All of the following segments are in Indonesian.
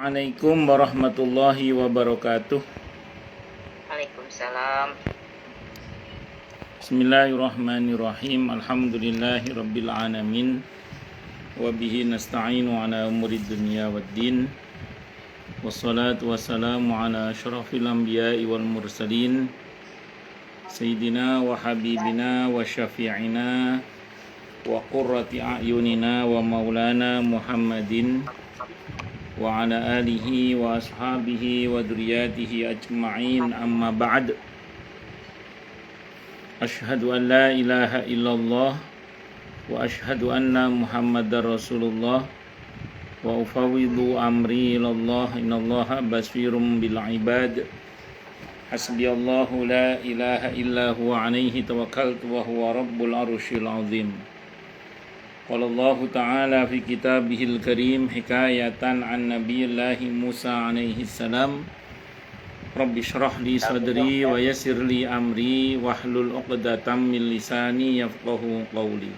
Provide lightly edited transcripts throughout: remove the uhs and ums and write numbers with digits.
Assalamualaikum warahmatullahi wabarakatuh. Waalaikumsalam. Bismillahirrahmanirrahim. Alhamdulillahi rabbil alamin. Wa bihi nasta'inu ala umuri dunya waddin. Wassalatu wassalamu ala asyrafil anbiya'i wal mursalin. Sayyidina wa habibina wa syafi'ina wa qurrati a'yunina wa maulana Muhammadin wa ala alihi wa ashabihi wa dzurriyyatihi ajma'in, amma ba'd. Asyhadu an la ilaha illallah wa asyhadu anna Muhammadar Rasulullah wa ufawwidu amri ilallah innallaha basirum bil ibad. Hasbiyallahu la ilaha illa huwa alaihi tawakkaltu wa huwa rabbul arsyil azim. Qala Allah Ta'ala fi kitabihil karim hikayatan an Nabiyillahi Musa alaihi salam. Rabbi syrah li sadri wa yassir li amri wahlul 'uqdatam min lisani yafqahu qawli.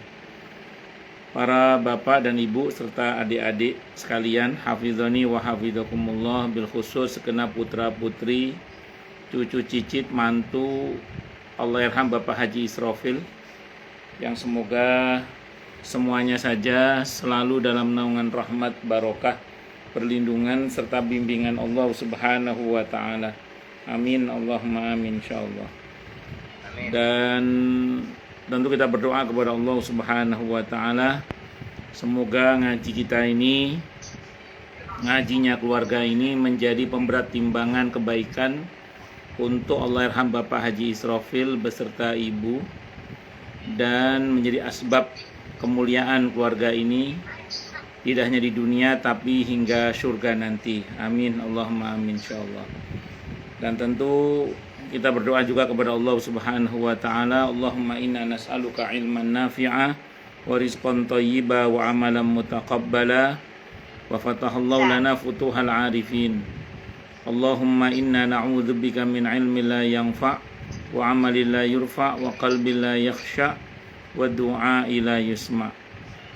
Para bapak dan ibu serta adik-adik sekalian, hafizani wa hafizakumullah, bil khusus segenap putra-putri, cucu cicit, mantu Allahyarham Bapak Haji Israfil, yang semoga semuanya saja selalu dalam naungan rahmat, barokah, perlindungan serta bimbingan Allah Subhanahu wa taala. Amin Allahumma amin insyaallah. Amin. Dan tentu kita berdoa kepada Allah Subhanahu wa taala, semoga ngaji kita ini, ngajinya keluarga ini menjadi pemberat timbangan kebaikan untuk Allahyarham Bapak Haji Israfil beserta ibu, dan menjadi asbab kemuliaan keluarga ini tidak hanya di dunia tapi hingga surga nanti. Amin Allahumma amin insyaallah. Dan tentu kita berdoa juga kepada Allah Subhanahu wa taala, Allahumma inna nas'aluka ilman nafi'a wa rizqan thayyiba wa amalan mutaqabbala wa fatahallahu lana futuhal arifin. Allahumma inna na'udzubika min ilmin la yanfa' wa amalin la yurfa' wa qalbin la yakhsha' wa du'a ila yusma.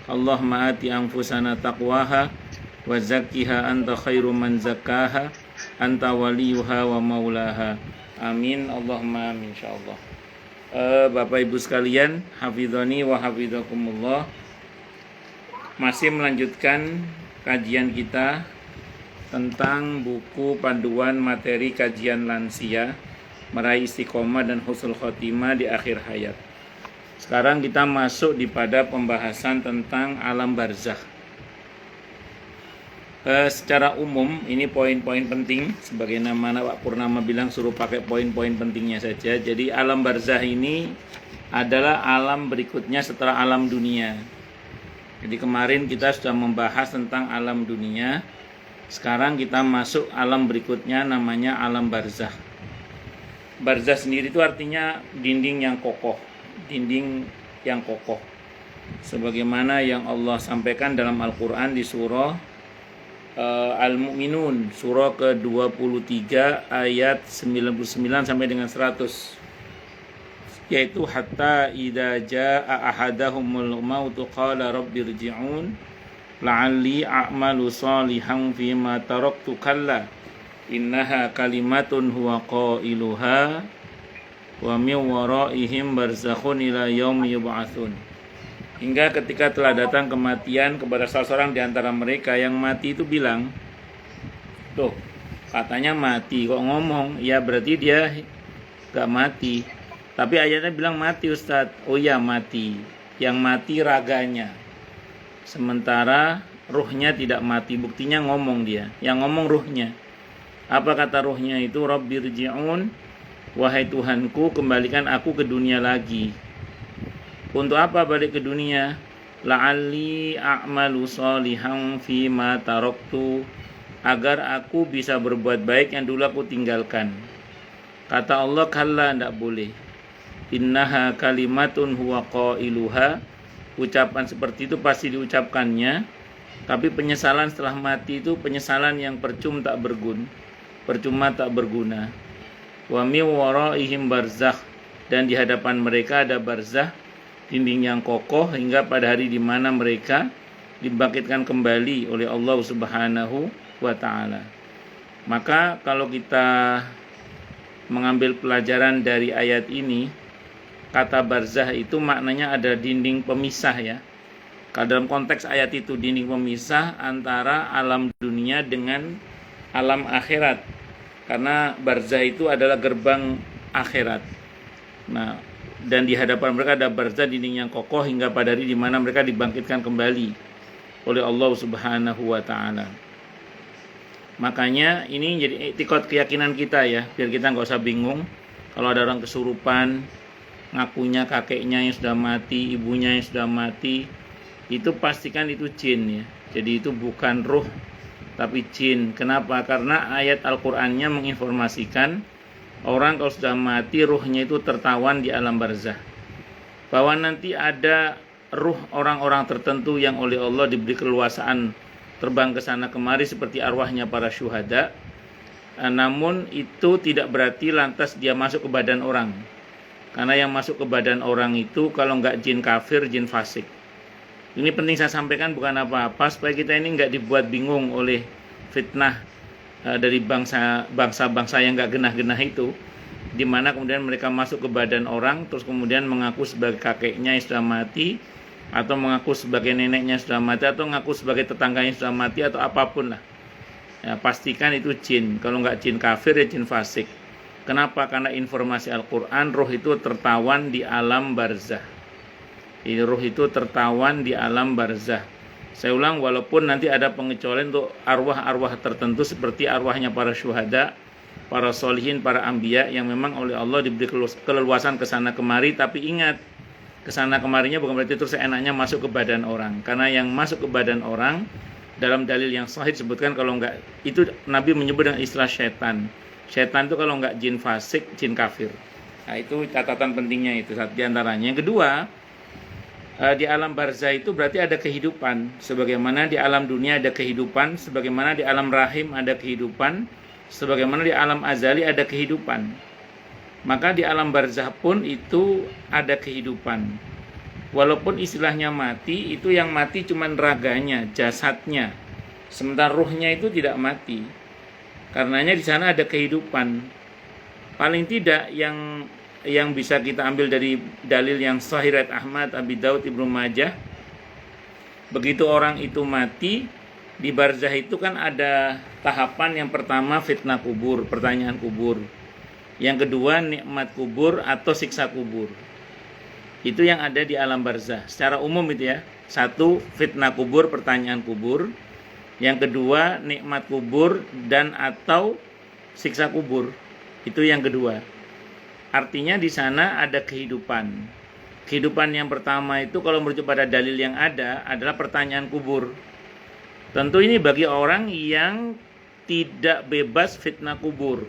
Allahumma ati anfusana taqwaha wa zakkiha anta khairu man zakkaha anta waliyuha wa maulaha. Amin Allahumma amin insyaallah. Bapak Ibu sekalian, hafizani wa hafizakumullah, masih melanjutkan kajian kita tentang buku panduan materi kajian lansia meraih istiqomah dan husnul khotimah di akhir hayat. Sekarang kita masuk di pada pembahasan tentang alam barzakh. Secara umum ini poin-poin penting, sebagaimana Pak Purnama bilang suruh pakai poin-poin pentingnya saja. Jadi alam barzakh ini adalah alam berikutnya setelah alam dunia. Jadi kemarin kita sudah membahas tentang alam dunia. Sekarang kita masuk alam berikutnya, namanya alam barzakh. Barzakh sendiri itu artinya dinding yang kokoh. Dinding yang kokoh, sebagaimana yang Allah sampaikan dalam Al-Quran di surah Al-Mu'minun, surah ke-23 ayat 99 sampai dengan 100, yaitu hatta idza jaa ahadahumul mautu qala rabbirji'un la'alli a'malu shalihan fima taraktu kalla innaha kalimatun huwa qailuha wa min waraihim barzakhun ila yaumi yub'atsun. Hingga ketika telah datang kematian kepada salah seorang di antara mereka, yang mati itu bilang, "Tuh, katanya mati, kok ngomong? Ya berarti dia gak mati." Tapi ayatnya bilang mati, Ustadz. Oh ya mati. Yang mati raganya, sementara ruhnya tidak mati. Buktinya ngomong dia. Yang ngomong ruhnya. Apa kata ruhnya itu? Rabbirji'un, wahai Tuhanku, kembalikan aku ke dunia lagi. Untuk apa balik ke dunia? La'alli a'malu shalihan fima taraktu, agar aku bisa berbuat baik yang dulu aku tinggalkan. Kata Allah, kalla, tidak boleh. Innaha kalimatun huwa qailuha, ucapan seperti itu pasti diucapkannya, tapi penyesalan setelah mati itu penyesalan yang percuma tak berguna. Wa min waraihim barzakh, dan di hadapan mereka ada barzakh, dinding yang kokoh, hingga pada hari di mana mereka dibangkitkan kembali oleh Allah Subhanahu wa ta'ala. Maka kalau kita mengambil pelajaran dari ayat ini, kata barzah itu maknanya ada dinding pemisah ya. Kalau dalam konteks ayat itu dinding pemisah antara alam dunia dengan alam akhirat. Karena barzah itu adalah gerbang akhirat. Nah, dan di hadapan mereka ada barzah, dinding yang kokoh hingga pada hari di mana mereka dibangkitkan kembali oleh Allah Subhanahu wa taala. Makanya ini jadi etikot keyakinan kita ya, biar kita nggak usah bingung kalau ada orang kesurupan, ngakunya kakeknya yang sudah mati, ibunya yang sudah mati, itu pastikan itu jin ya. Jadi itu bukan ruh tapi jin. Kenapa? Karena ayat Al-Qur'annya menginformasikan orang kalau sudah mati ruhnya itu tertawan di alam barzah. Bahwa nanti ada ruh orang-orang tertentu yang oleh Allah diberi keleluasaan terbang ke sana kemari seperti arwahnya para syuhada. Namun itu tidak berarti lantas dia masuk ke badan orang. Karena yang masuk ke badan orang itu kalau nggak jin kafir, jin fasik. Ini penting saya sampaikan, bukan apa-apa supaya kita ini nggak dibuat bingung oleh fitnah dari bangsa-bangsa yang nggak genah-genah itu, di mana kemudian mereka masuk ke badan orang terus kemudian mengaku sebagai kakeknya yang sudah mati, atau mengaku sebagai neneknya sudah mati, atau mengaku sebagai tetangganya sudah mati, atau apapun lah ya, pastikan itu jin. Kalau nggak jin kafir ya jin fasik. Kenapa? Karena informasi Al-Quran, roh itu tertawan di alam barzah. Roh itu tertawan di alam barzah. Saya ulang, walaupun nanti ada pengecualian untuk arwah-arwah tertentu seperti arwahnya para syuhada, para solihin, para anbiya yang memang oleh Allah diberi keleluasan ke sana kemari. Tapi ingat, ke sana kemarinya bukan berarti terus seenaknya masuk ke badan orang. Karena yang masuk ke badan orang dalam dalil yang sahih disebutkan kalau enggak, itu Nabi menyebut dengan istilah syaitan. Syaitan itu kalau enggak jin fasik, jin kafir. Nah, itu catatan pentingnya itu satu diantaranya. Yang kedua, di alam barzah itu berarti ada kehidupan. Sebagaimana di alam dunia ada kehidupan, sebagaimana di alam rahim ada kehidupan, sebagaimana di alam azali ada kehidupan. Maka di alam barzah pun itu ada kehidupan. Walaupun istilahnya mati, itu yang mati cuma raganya, jasadnya. Sementara ruhnya itu tidak mati. Karenanya di sana ada kehidupan. Paling tidak yang bisa kita ambil dari dalil yang sahih riwayat Ahmad, Abi Daud, Ibnu Majah, begitu orang itu mati di barzah itu kan ada tahapan. Yang pertama fitnah kubur, pertanyaan kubur. Yang kedua nikmat kubur atau siksa kubur. Itu yang ada di alam barzah secara umum itu ya. Satu, fitnah kubur, pertanyaan kubur. Yang kedua nikmat kubur dan atau siksa kubur. Itu yang kedua. Artinya di sana ada kehidupan. Kehidupan yang pertama itu kalau merujuk pada dalil yang ada adalah pertanyaan kubur. Tentu ini bagi orang yang tidak bebas fitnah kubur.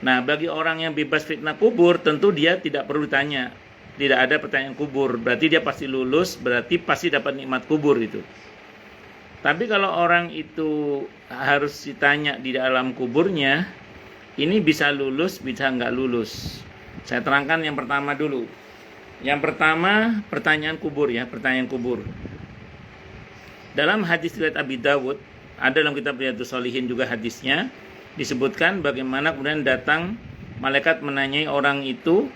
Nah, bagi orang yang bebas fitnah kubur tentu dia tidak perlu ditanya. Tidak ada pertanyaan kubur. Berarti dia pasti lulus, berarti pasti dapat nikmat kubur itu. Tapi kalau orang itu harus ditanya di dalam kuburnya, ini bisa lulus, bisa nggak lulus. Saya terangkan yang pertama dulu. Yang pertama, pertanyaan kubur ya, pertanyaan kubur. Dalam hadis riwayat Abi Dawud, ada dalam kitab Riyadhus Shalihin juga hadisnya, disebutkan bagaimana kemudian datang malaikat menanyai orang itu,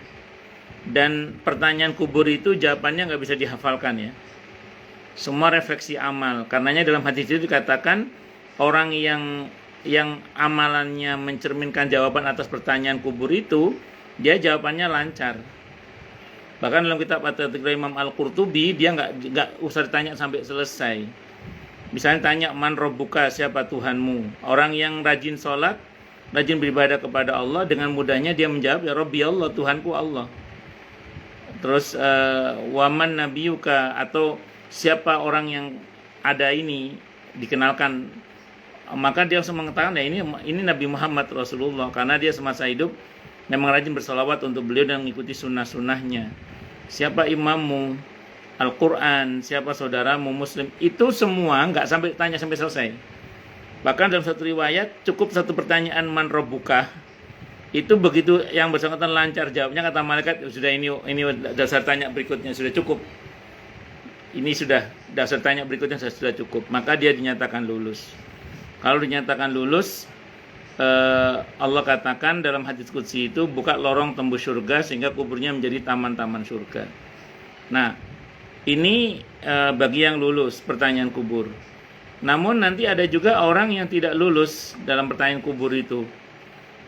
dan pertanyaan kubur itu jawabannya nggak bisa dihafalkan ya. Semua refleksi amal. Karenanya dalam hadis itu dikatakan orang yang amalannya mencerminkan jawaban atas pertanyaan kubur itu, dia jawabannya lancar. Bahkan dalam kitab At-Tadhkirah Imam Al-Qurtubi, dia nggak usah ditanya sampai selesai. Misalnya tanya, man rabbuka, siapa Tuhanmu? Orang yang rajin sholat, rajin beribadah kepada Allah, dengan mudahnya dia menjawab, ya Rabbi Allah, Tuhanku Allah. Terus waman nabiyuka, atau siapa orang yang ada ini dikenalkan, maka dia langsung mengatakan ya ini Nabi Muhammad Rasulullah, karena dia semasa hidup memang rajin bersolawat untuk beliau dan mengikuti sunnah-sunnahnya. Siapa imammu? Al-Quran. Siapa saudaramu Muslim? Itu semua nggak sampai tanya sampai selesai. Bahkan dalam satu riwayat cukup satu pertanyaan, man rabbuka, itu begitu yang bersangkutan lancar jawabnya, kata malaikat, sudah ini dasar tanya berikutnya sudah cukup. Ini sudah dasar tanya berikutnya sudah cukup, maka dia dinyatakan lulus. Kalau dinyatakan lulus, Allah katakan dalam hadis qudsi itu, buka lorong tembus surga sehingga kuburnya menjadi taman-taman surga. Nah, ini bagi yang lulus pertanyaan kubur. Namun nanti ada juga orang yang tidak lulus dalam pertanyaan kubur itu.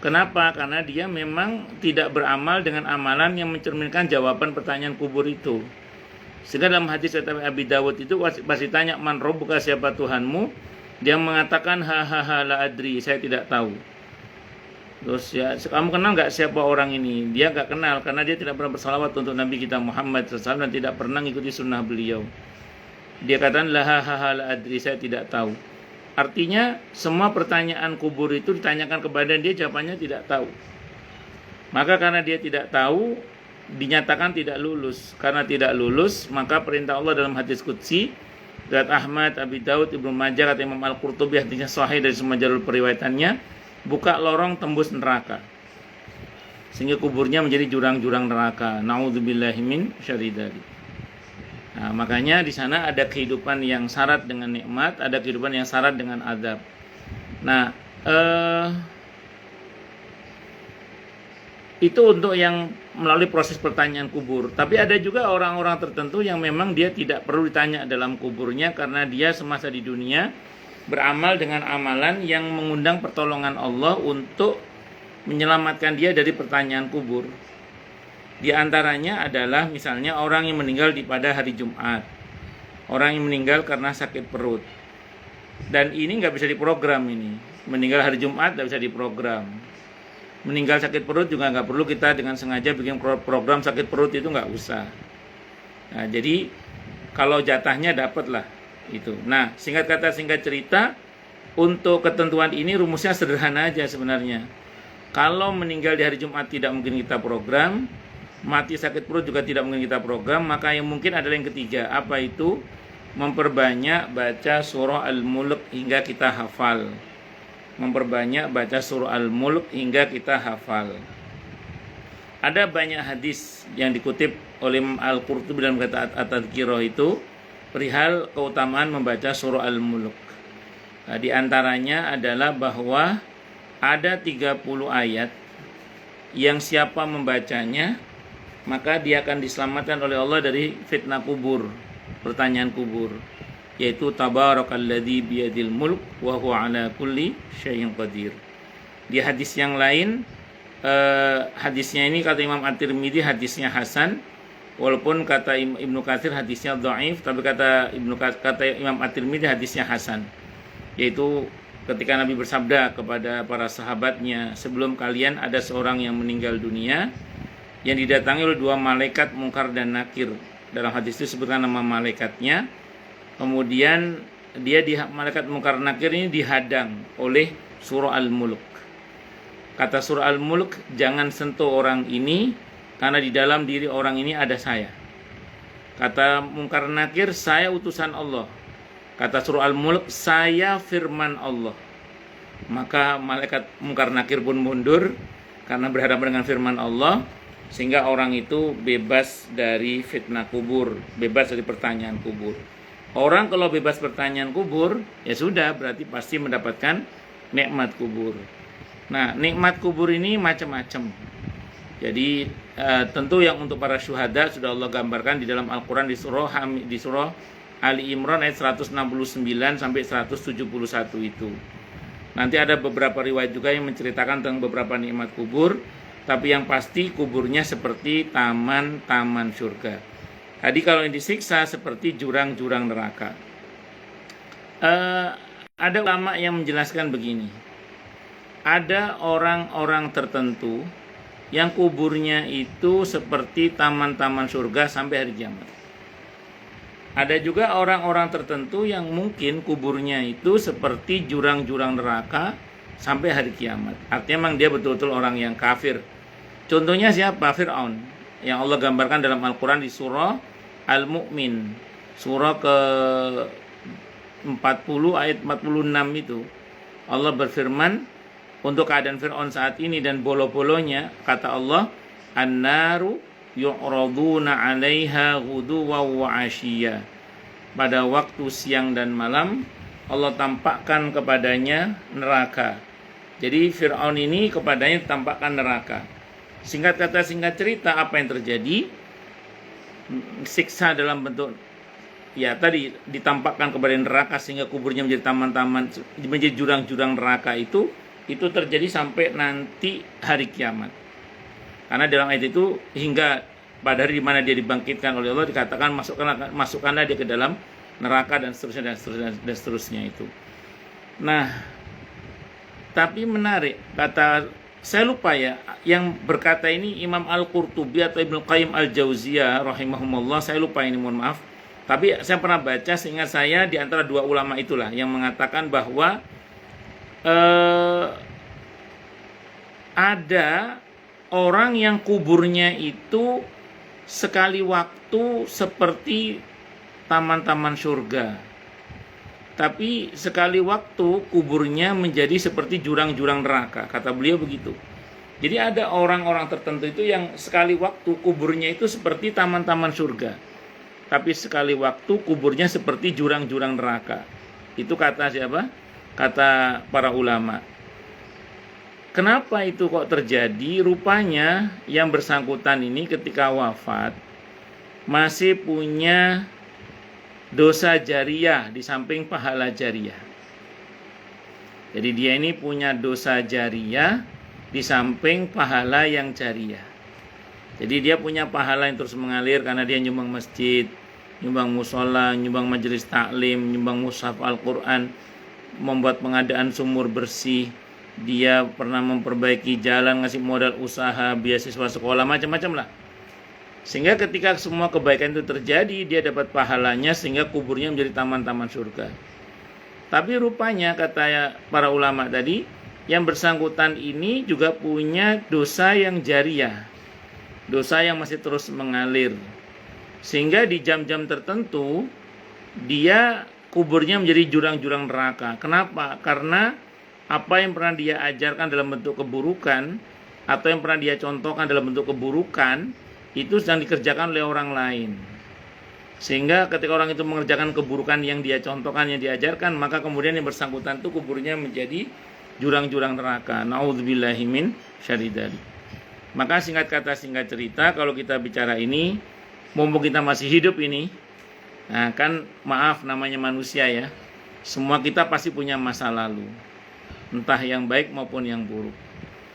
Kenapa? Karena dia memang tidak beramal dengan amalan yang mencerminkan jawaban pertanyaan kubur itu. Sehingga dalam hadis Abi Dawud itu pasti tanya, man rabbuka, siapa Tuhanmu? Dia mengatakan, ha la adri, saya tidak tahu. Terus ya, kamu kenal nggak siapa orang ini? Dia nggak kenal karena dia tidak pernah bersalawat untuk Nabi kita Muhammad SAW dan tidak pernah mengikuti sunnah beliau. Dia katakan, la adri, saya tidak tahu. Artinya semua pertanyaan kubur itu ditanyakan kepada dia, jawabannya tidak tahu. Maka karena dia tidak tahu, dinyatakan tidak lulus. Karena tidak lulus, maka perintah Allah dalam hadis qudsi, riwayat Ahmad, Abi Daud, Ibnu Majah, kata Imam Al-Qurtubi, hadisnya sahih dari semua jalur periwayatannya, buka lorong tembus neraka sehingga kuburnya menjadi jurang-jurang neraka. Nauzubillahi min syarri dzalik. Nah, makanya di sana ada kehidupan yang syarat dengan nikmat, ada kehidupan yang syarat dengan azab. Nah, itu untuk yang melalui proses pertanyaan kubur. Tapi ada juga orang-orang tertentu yang memang dia tidak perlu ditanya dalam kuburnya karena dia semasa di dunia beramal dengan amalan yang mengundang pertolongan Allah untuk menyelamatkan dia dari pertanyaan kubur. Di antaranya adalah misalnya orang yang meninggal pada hari Jumat, orang yang meninggal karena sakit perut. Dan ini nggak bisa diprogram ini. Meninggal hari Jumat nggak bisa diprogram. Meninggal sakit perut juga nggak perlu kita dengan sengaja bikin program sakit perut, itu nggak usah. Nah, jadi kalau jatahnya dapat lah itu. Nah, singkat kata singkat cerita, untuk ketentuan ini rumusnya sederhana aja sebenarnya. Kalau meninggal di hari Jumat tidak mungkin kita program, mati sakit perut juga tidak mungkin kita program, maka yang mungkin adalah yang ketiga. Apa itu? Memperbanyak baca surah Al-Mulk hingga kita hafal. Memperbanyak baca surah Al-Mulk hingga kita hafal. Ada banyak hadis yang dikutip oleh Al-Qurtubi dalam kata At-Tadhkirah itu perihal keutamaan membaca surah Al-Mulk. Nah, di antaranya adalah bahwa ada 30 ayat yang siapa membacanya maka dia akan diselamatkan oleh Allah dari fitnah kubur, pertanyaan kubur, yaitu tabarakalladzi biyadil mulk wa huwa ala kulli syai'in qadir. Di hadis yang lain, hadisnya ini kata Imam At-Tirmidzi hadisnya hasan, walaupun kata Ibnu Katsir hadisnya dhaif, tapi kata Imam At-Tirmidzi hadisnya hasan, yaitu ketika Nabi bersabda kepada para sahabatnya, sebelum kalian ada seorang yang meninggal dunia yang didatangi oleh dua malaikat Munkar dan Nakir. Dalam hadis itu disebutkan nama malaikatnya. Kemudian malaikat Munkar Nakir ini dihadang oleh surah Al-Mulk. Kata surah Al-Mulk, jangan sentuh orang ini karena di dalam diri orang ini ada saya. Kata Munkar Nakir, saya utusan Allah. Kata surah Al-Mulk, saya firman Allah. Maka malaikat Munkar Nakir pun mundur karena berhadapan dengan firman Allah, sehingga orang itu bebas dari fitnah kubur, bebas dari pertanyaan kubur. Orang kalau bebas pertanyaan kubur, ya sudah, berarti pasti mendapatkan nikmat kubur. Nah, nikmat kubur ini macam-macam. Jadi tentu yang untuk para syuhada sudah Allah gambarkan di dalam Al-Quran di surah Ali Imran ayat 169 sampai 171 itu. Nanti ada beberapa riwayat juga yang menceritakan tentang beberapa nikmat kubur. Tapi yang pasti kuburnya seperti taman-taman surga. Tadi kalau yang disiksa seperti jurang-jurang neraka. Ada ulama yang menjelaskan begini. Ada orang-orang tertentu yang kuburnya itu seperti taman-taman surga sampai hari kiamat. Ada juga orang-orang tertentu yang mungkin kuburnya itu seperti jurang-jurang neraka sampai hari kiamat. Artinya memang dia betul-betul orang yang kafir. Contohnya siapa? Fir'aun, yang Allah gambarkan dalam Al-Quran di surah Al-Mu'min, surah ke-40 ayat 46 itu. Allah berfirman untuk keadaan Fir'aun saat ini dan bolo-bolonya, kata Allah, An-naru yu'raduna 'alaiha ghuduwan wa 'ashiyya. Pada waktu siang dan malam Allah tampakkan kepadanya neraka. Jadi Fir'aun ini kepadanya tampakkan neraka. Singkat kata singkat cerita, apa yang terjadi? Siksa dalam bentuk ya tadi ditampakkan kepada neraka sehingga kuburnya menjadi taman-taman, menjadi jurang-jurang neraka itu terjadi sampai nanti hari kiamat. Karena dalam ayat itu hingga pada hari di mana dia dibangkitkan oleh Allah dikatakan masukkanlah dia ke dalam neraka dan seterusnya dan seterusnya itu. Nah, tapi menarik kata saya lupa ya yang berkata ini Imam Al-Qurtubi atau Ibnu Qayyim Al-Jauziyah rahimahumullah, saya lupa ini, mohon maaf. Tapi saya pernah baca seingat saya di antara dua ulama itulah yang mengatakan bahwa ada orang yang kuburnya itu sekali waktu seperti taman-taman surga, tapi sekali waktu kuburnya menjadi seperti jurang-jurang neraka. Kata beliau begitu. Jadi ada orang-orang tertentu itu yang sekali waktu kuburnya itu seperti taman-taman surga, tapi sekali waktu kuburnya seperti jurang-jurang neraka. Itu kata siapa? Kata para ulama. Kenapa itu kok terjadi? Rupanya yang bersangkutan ini ketika wafat masih punya dosa jariah di samping pahala jariah. Jadi dia ini punya dosa jariah di samping pahala yang jariah. Jadi dia punya pahala yang terus mengalir karena dia nyumbang masjid, nyumbang musola, nyumbang majelis taklim, nyumbang mushaf Al-Quran, membuat pengadaan sumur bersih. Dia pernah memperbaiki jalan, ngasih modal usaha, beasiswa sekolah, macam-macam lah. Sehingga ketika semua kebaikan itu terjadi, dia dapat pahalanya sehingga kuburnya menjadi taman-taman surga. Tapi rupanya kata para ulama tadi, yang bersangkutan ini juga punya dosa yang jariah, dosa yang masih terus mengalir. Sehingga di jam-jam tertentu dia kuburnya menjadi jurang-jurang neraka. Kenapa? Karena apa yang pernah dia ajarkan dalam bentuk keburukan atau yang pernah dia contohkan dalam bentuk keburukan itu sedang dikerjakan oleh orang lain. Sehingga ketika orang itu mengerjakan keburukan yang dia contohkan, yang diajarkan, maka kemudian yang bersangkutan itu kuburnya menjadi jurang-jurang neraka. Na'udzubillahi min syarri dzalik. Maka singkat kata singkat cerita, kalau kita bicara ini, mumpung kita masih hidup ini, nah kan maaf namanya manusia ya, semua kita pasti punya masa lalu, entah yang baik maupun yang buruk.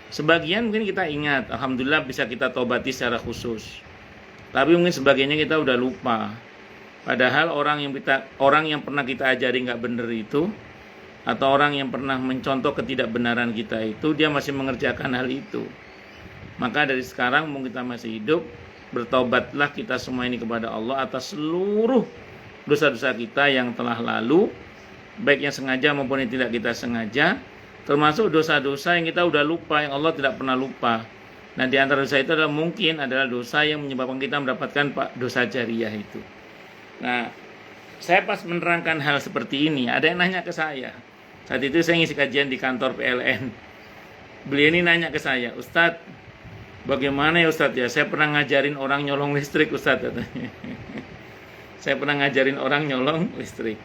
Sebagian mungkin kita ingat, alhamdulillah bisa kita tobati secara khusus. Tapi mungkin sebagiannya kita udah lupa. Padahal orang yang pernah kita ajari nggak benar itu, atau orang yang pernah mencontoh ketidakbenaran kita itu, dia masih mengerjakan hal itu. Maka dari sekarang mungkin kita masih hidup, bertobatlah kita semua ini kepada Allah atas seluruh dosa-dosa kita yang telah lalu, baik yang sengaja maupun yang tidak kita sengaja. Termasuk dosa-dosa yang kita udah lupa, yang Allah tidak pernah lupa. Nah, di antara dosa itu adalah dosa yang menyebabkan kita mendapatkan dosa jariah itu. Nah, saya pas menerangkan hal seperti ini, ada yang nanya ke saya. Saat itu saya ngisi kajian di kantor PLN. Beliau ini nanya ke saya, Ustadz, bagaimana ya Ustadz ya? Saya pernah ngajarin orang nyolong listrik, Ustadz. Saya pernah ngajarin orang nyolong listrik.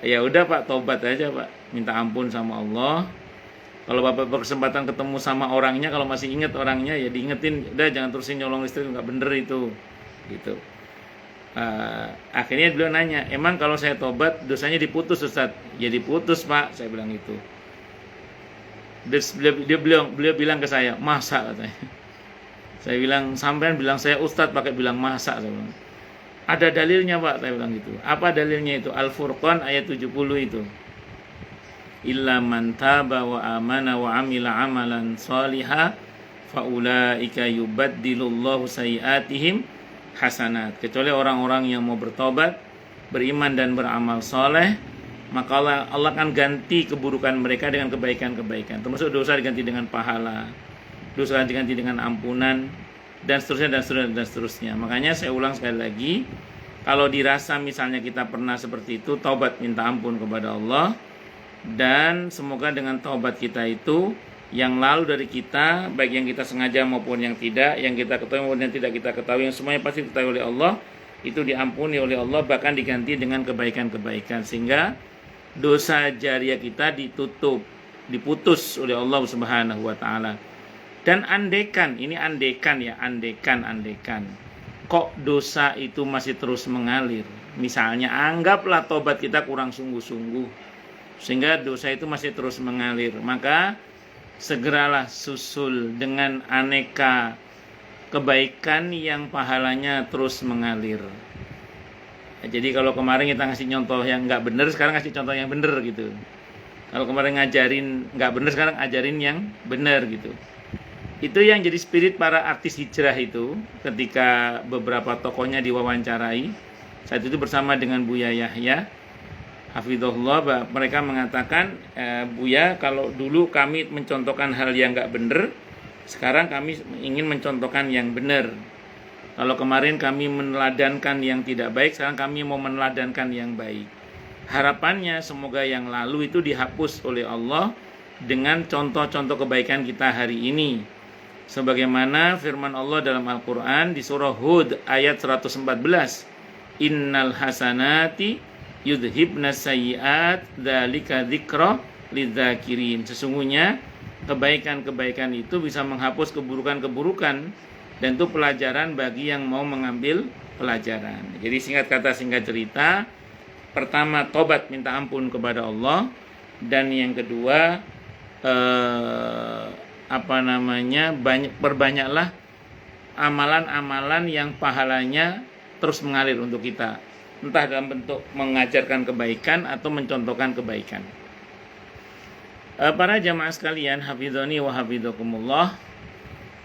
Ya udah Pak, tobat aja Pak, minta ampun sama Allah. Kalau Bapak berkesempatan ketemu sama orangnya, kalau masih ingat orangnya ya diingetin, udah jangan terusin nyolong listrik, nggak bener itu, gitu. Akhirnya beliau nanya, emang kalau saya tobat dosanya diputus Ustadz? Ya diputus Pak, saya bilang gitu. Beliau bilang ke saya, masa katanya. Saya bilang, sampean bilang saya Ustadz pakai bilang masa, saya bilang. Ada dalilnya Pak, saya bilang gitu. Apa dalilnya itu? Al-Furqan ayat 70 itu. Illa man taba wa amana wa amila amalan shaliha faulaika yubaddilullahu sayiatihim hasanat. Kecuali orang-orang yang mau bertobat, beriman dan beramal soleh, maka Allah akan ganti keburukan mereka dengan kebaikan-kebaikan. Termasuk dosa diganti dengan pahala, dosa diganti dengan ampunan, dan seterusnya. Makanya saya ulang sekali lagi, kalau dirasa misalnya kita pernah seperti itu, taubat minta ampun kepada Allah, dan semoga dengan taubat kita itu yang lalu dari kita, baik yang kita sengaja maupun yang tidak, yang kita ketahui maupun yang tidak kita ketahui, yang semuanya pasti diketahui oleh Allah, itu diampuni oleh Allah, bahkan diganti dengan kebaikan-kebaikan, sehingga dosa jariah kita diputus oleh Allah Subhanahu wa taala. Dan andekan, ini andekan ya, andekan. Kok dosa itu masih terus mengalir? Misalnya anggaplah tobat kita kurang sungguh-sungguh sehingga dosa itu masih terus mengalir, maka segeralah susul dengan aneka kebaikan yang pahalanya terus mengalir. Jadi kalau kemarin kita ngasih contoh yang nggak benar, sekarang ngasih contoh yang benar gitu. Kalau kemarin ngajarin nggak benar, sekarang ajarin yang benar gitu. Itu yang jadi spirit para artis hijrah itu ketika beberapa tokohnya diwawancarai. Saat itu bersama dengan Buya Yahya Hafizahullah, mereka mengatakan, Buya, kalau dulu kami mencontohkan hal yang nggak benar, sekarang kami ingin mencontohkan yang benar. Kalau kemarin kami meneladankan yang tidak baik, sekarang kami mau meneladankan yang baik. Harapannya semoga yang lalu itu dihapus oleh Allah dengan contoh-contoh kebaikan kita hari ini. Sebagaimana firman Allah dalam Al-Quran di surah Hud ayat 114. Innal hasanati yudhibna sayyiat dzalika dzikra lidzakirin. Sesungguhnya kebaikan-kebaikan itu bisa menghapus keburukan-keburukan, dan itu pelajaran bagi yang mau mengambil pelajaran. Jadi singkat kata singkat cerita, pertama tobat minta ampun kepada Allah, dan yang kedua perbanyaklah amalan-amalan yang pahalanya terus mengalir untuk kita, entah dalam bentuk mengajarkan kebaikan atau mencontohkan kebaikan. Para jamaah sekalian, hafizani wa hafizakumullah,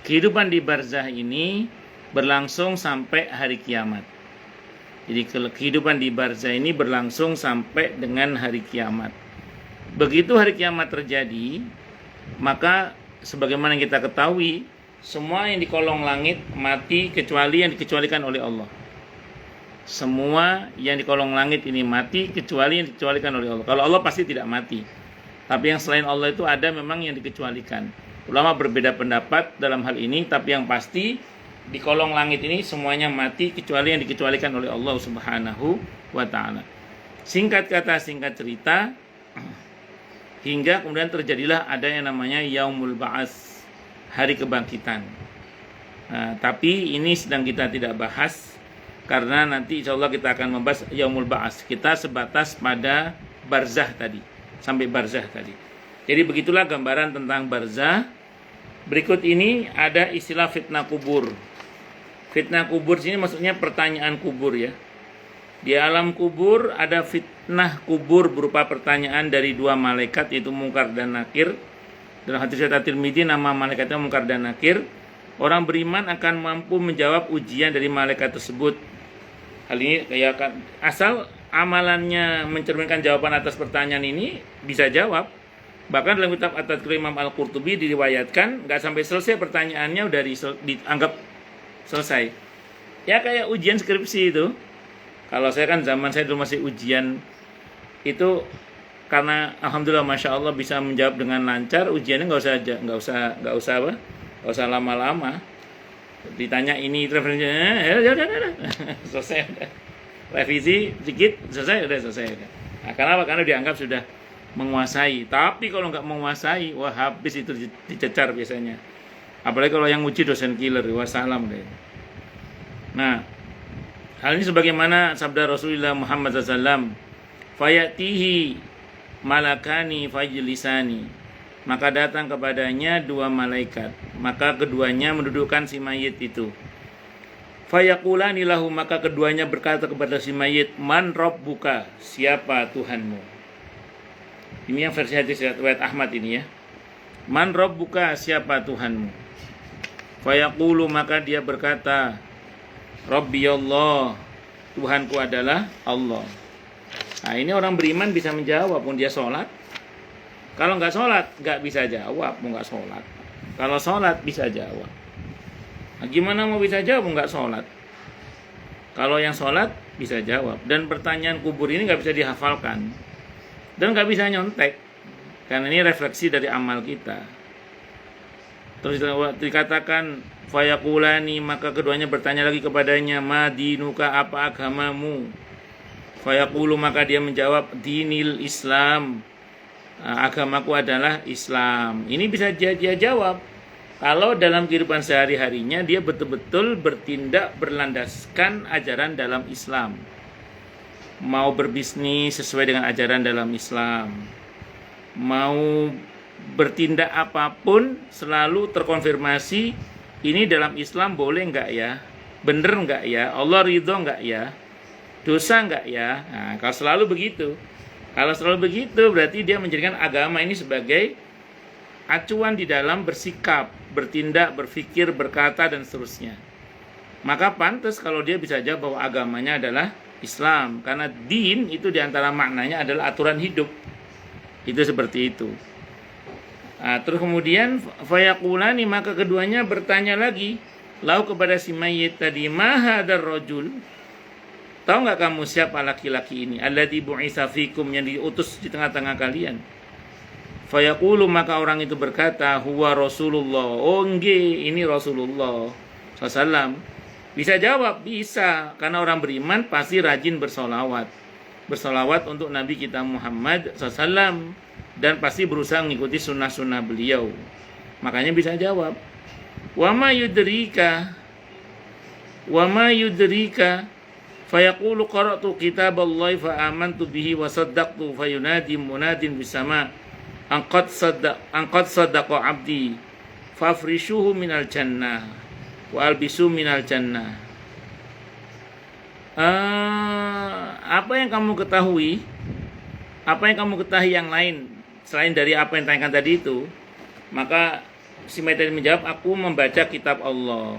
kehidupan di barzah ini berlangsung sampai hari kiamat. Jadi kehidupan di barzah ini berlangsung sampai dengan hari kiamat. Begitu hari kiamat terjadi, maka sebagaimana yang kita ketahui, semua yang di kolong langit mati kecuali yang dikecualikan oleh Allah. Semua yang di kolong langit ini mati kecuali yang dikecualikan oleh Allah. Kalau Allah pasti tidak mati, tapi yang selain Allah itu ada memang yang dikecualikan. Ulama berbeda pendapat dalam hal ini, tapi yang pasti di kolong langit ini semuanya mati kecuali yang dikecualikan oleh Allah Subhanahu wa taala. Singkat kata singkat cerita, hingga kemudian terjadilah ada yang namanya Yaumul Ba'ats, hari kebangkitan. Nah, tapi ini sedang kita tidak bahas karena nanti insya Allah kita akan membahas Yaumul Ba'ats. Kita sebatas pada barzah tadi, sampai barzah tadi. Jadi begitulah gambaran tentang barzah. Berikut ini ada istilah fitnah kubur. Fitnah kubur sini maksudnya pertanyaan kubur ya. Di alam kubur ada fitnah kubur berupa pertanyaan dari dua malaikat, yaitu Munkar dan Nakir. Dalam hadis riwayat Tirmidzi nama malaikatnya Munkar dan Nakir. Orang beriman akan mampu menjawab ujian dari malaikat tersebut. Hal ini kayak asal amalannya mencerminkan jawaban atas pertanyaan ini bisa jawab. Bahkan dalam kitab At-Tadhkir Imam Al-Qurtubi diriwayatkan nggak sampai selesai pertanyaannya udah dianggap selesai. Ya kayak ujian skripsi itu. Kalau saya kan zaman saya dulu masih ujian itu, karena alhamdulillah masya Allah bisa menjawab dengan lancar, ujiannya nggak usah lama-lama. Ditanya ini referensinya, ya udah. Selesai udah. Revisi sedikit selesai. Nah, kenapa? Karena dianggap sudah menguasai. Tapi kalau nggak menguasai, wah habis itu dicecar biasanya. Apalagi kalau yang uji dosen killer, wassalam deh. Nah, hal ini sebagaimana sabda Rasulullah Muhammad SAW, fayatihi malakani fajlisani, maka datang kepadanya dua malaikat, maka keduanya mendudukkan si mayit itu. Fayaqulani lahu, maka keduanya berkata kepada si mayit, man rabbuka, siapa Tuhanmu? Ini yang versi hadis riwayat Ahmad ini ya. Man rabbuka, siapa Tuhanmu? Fayaqulu, maka dia berkata, Rabbi Allah, Tuhanku adalah Allah. Nah ini orang beriman bisa menjawab pun dia sholat. Kalau nggak sholat nggak bisa jawab, mau nggak sholat. Kalau sholat bisa jawab. Nah, gimana mau bisa jawab nggak sholat? Kalau yang sholat bisa jawab. Dan pertanyaan kubur ini nggak bisa dihafalkan dan nggak bisa nyontek, karena ini refleksi dari amal kita. Terus dikatakan fayaqulani, maka keduanya bertanya lagi kepadanya, madinuka, apa agamamu? Fayaqulu, maka dia menjawab, dinil Islam, agamaku adalah Islam. Ini bisa dia jawab kalau dalam kehidupan sehari-harinya dia betul-betul bertindak berlandaskan ajaran dalam Islam. Mau berbisnis sesuai dengan ajaran dalam Islam, mau bertindak apapun selalu terkonfirmasi, ini dalam Islam boleh nggak ya, bener nggak ya, Allah ridho nggak ya, dosa nggak ya. Nah, kalau selalu begitu berarti dia menjadikan agama ini sebagai acuan di dalam bersikap, bertindak, berpikir, berkata, dan seterusnya. Maka pantas kalau dia bisa jawab bahwa agamanya adalah Islam, karena din itu diantara maknanya adalah aturan hidup. Itu seperti itu. Nah, terus kemudian fayaqulani, maka keduanya bertanya lagi, lau kepada si mayit tadi, maha dar rajul, tahu nggak kamu siapa laki-laki ini, alladzi bu'itsa fikum, yang diutus di tengah-tengah kalian. Fayaqulu, maka orang itu berkata, huwa Rasulullah, oh nggih, ini Rasulullah sallallahu. Bisa jawab, bisa, karena orang beriman pasti rajin bersolawat untuk Nabi kita Muhammad sallallahu, dan pasti berusaha mengikuti sunnah-sunnah beliau. Makanya bisa jawab. Wa ma yudrika fayaqulu qara'tu kitaballahi fa amantu bihi wa saddaqtu fayunadi munadin bisama angqad sadaqa abdi fafrishuhu minal jannah wa albisu minal jannah. Apa yang kamu ketahui yang lain selain dari apa yang ditanyakan tadi itu? Maka si mayit tadi menjawab, aku membaca kitab Allah,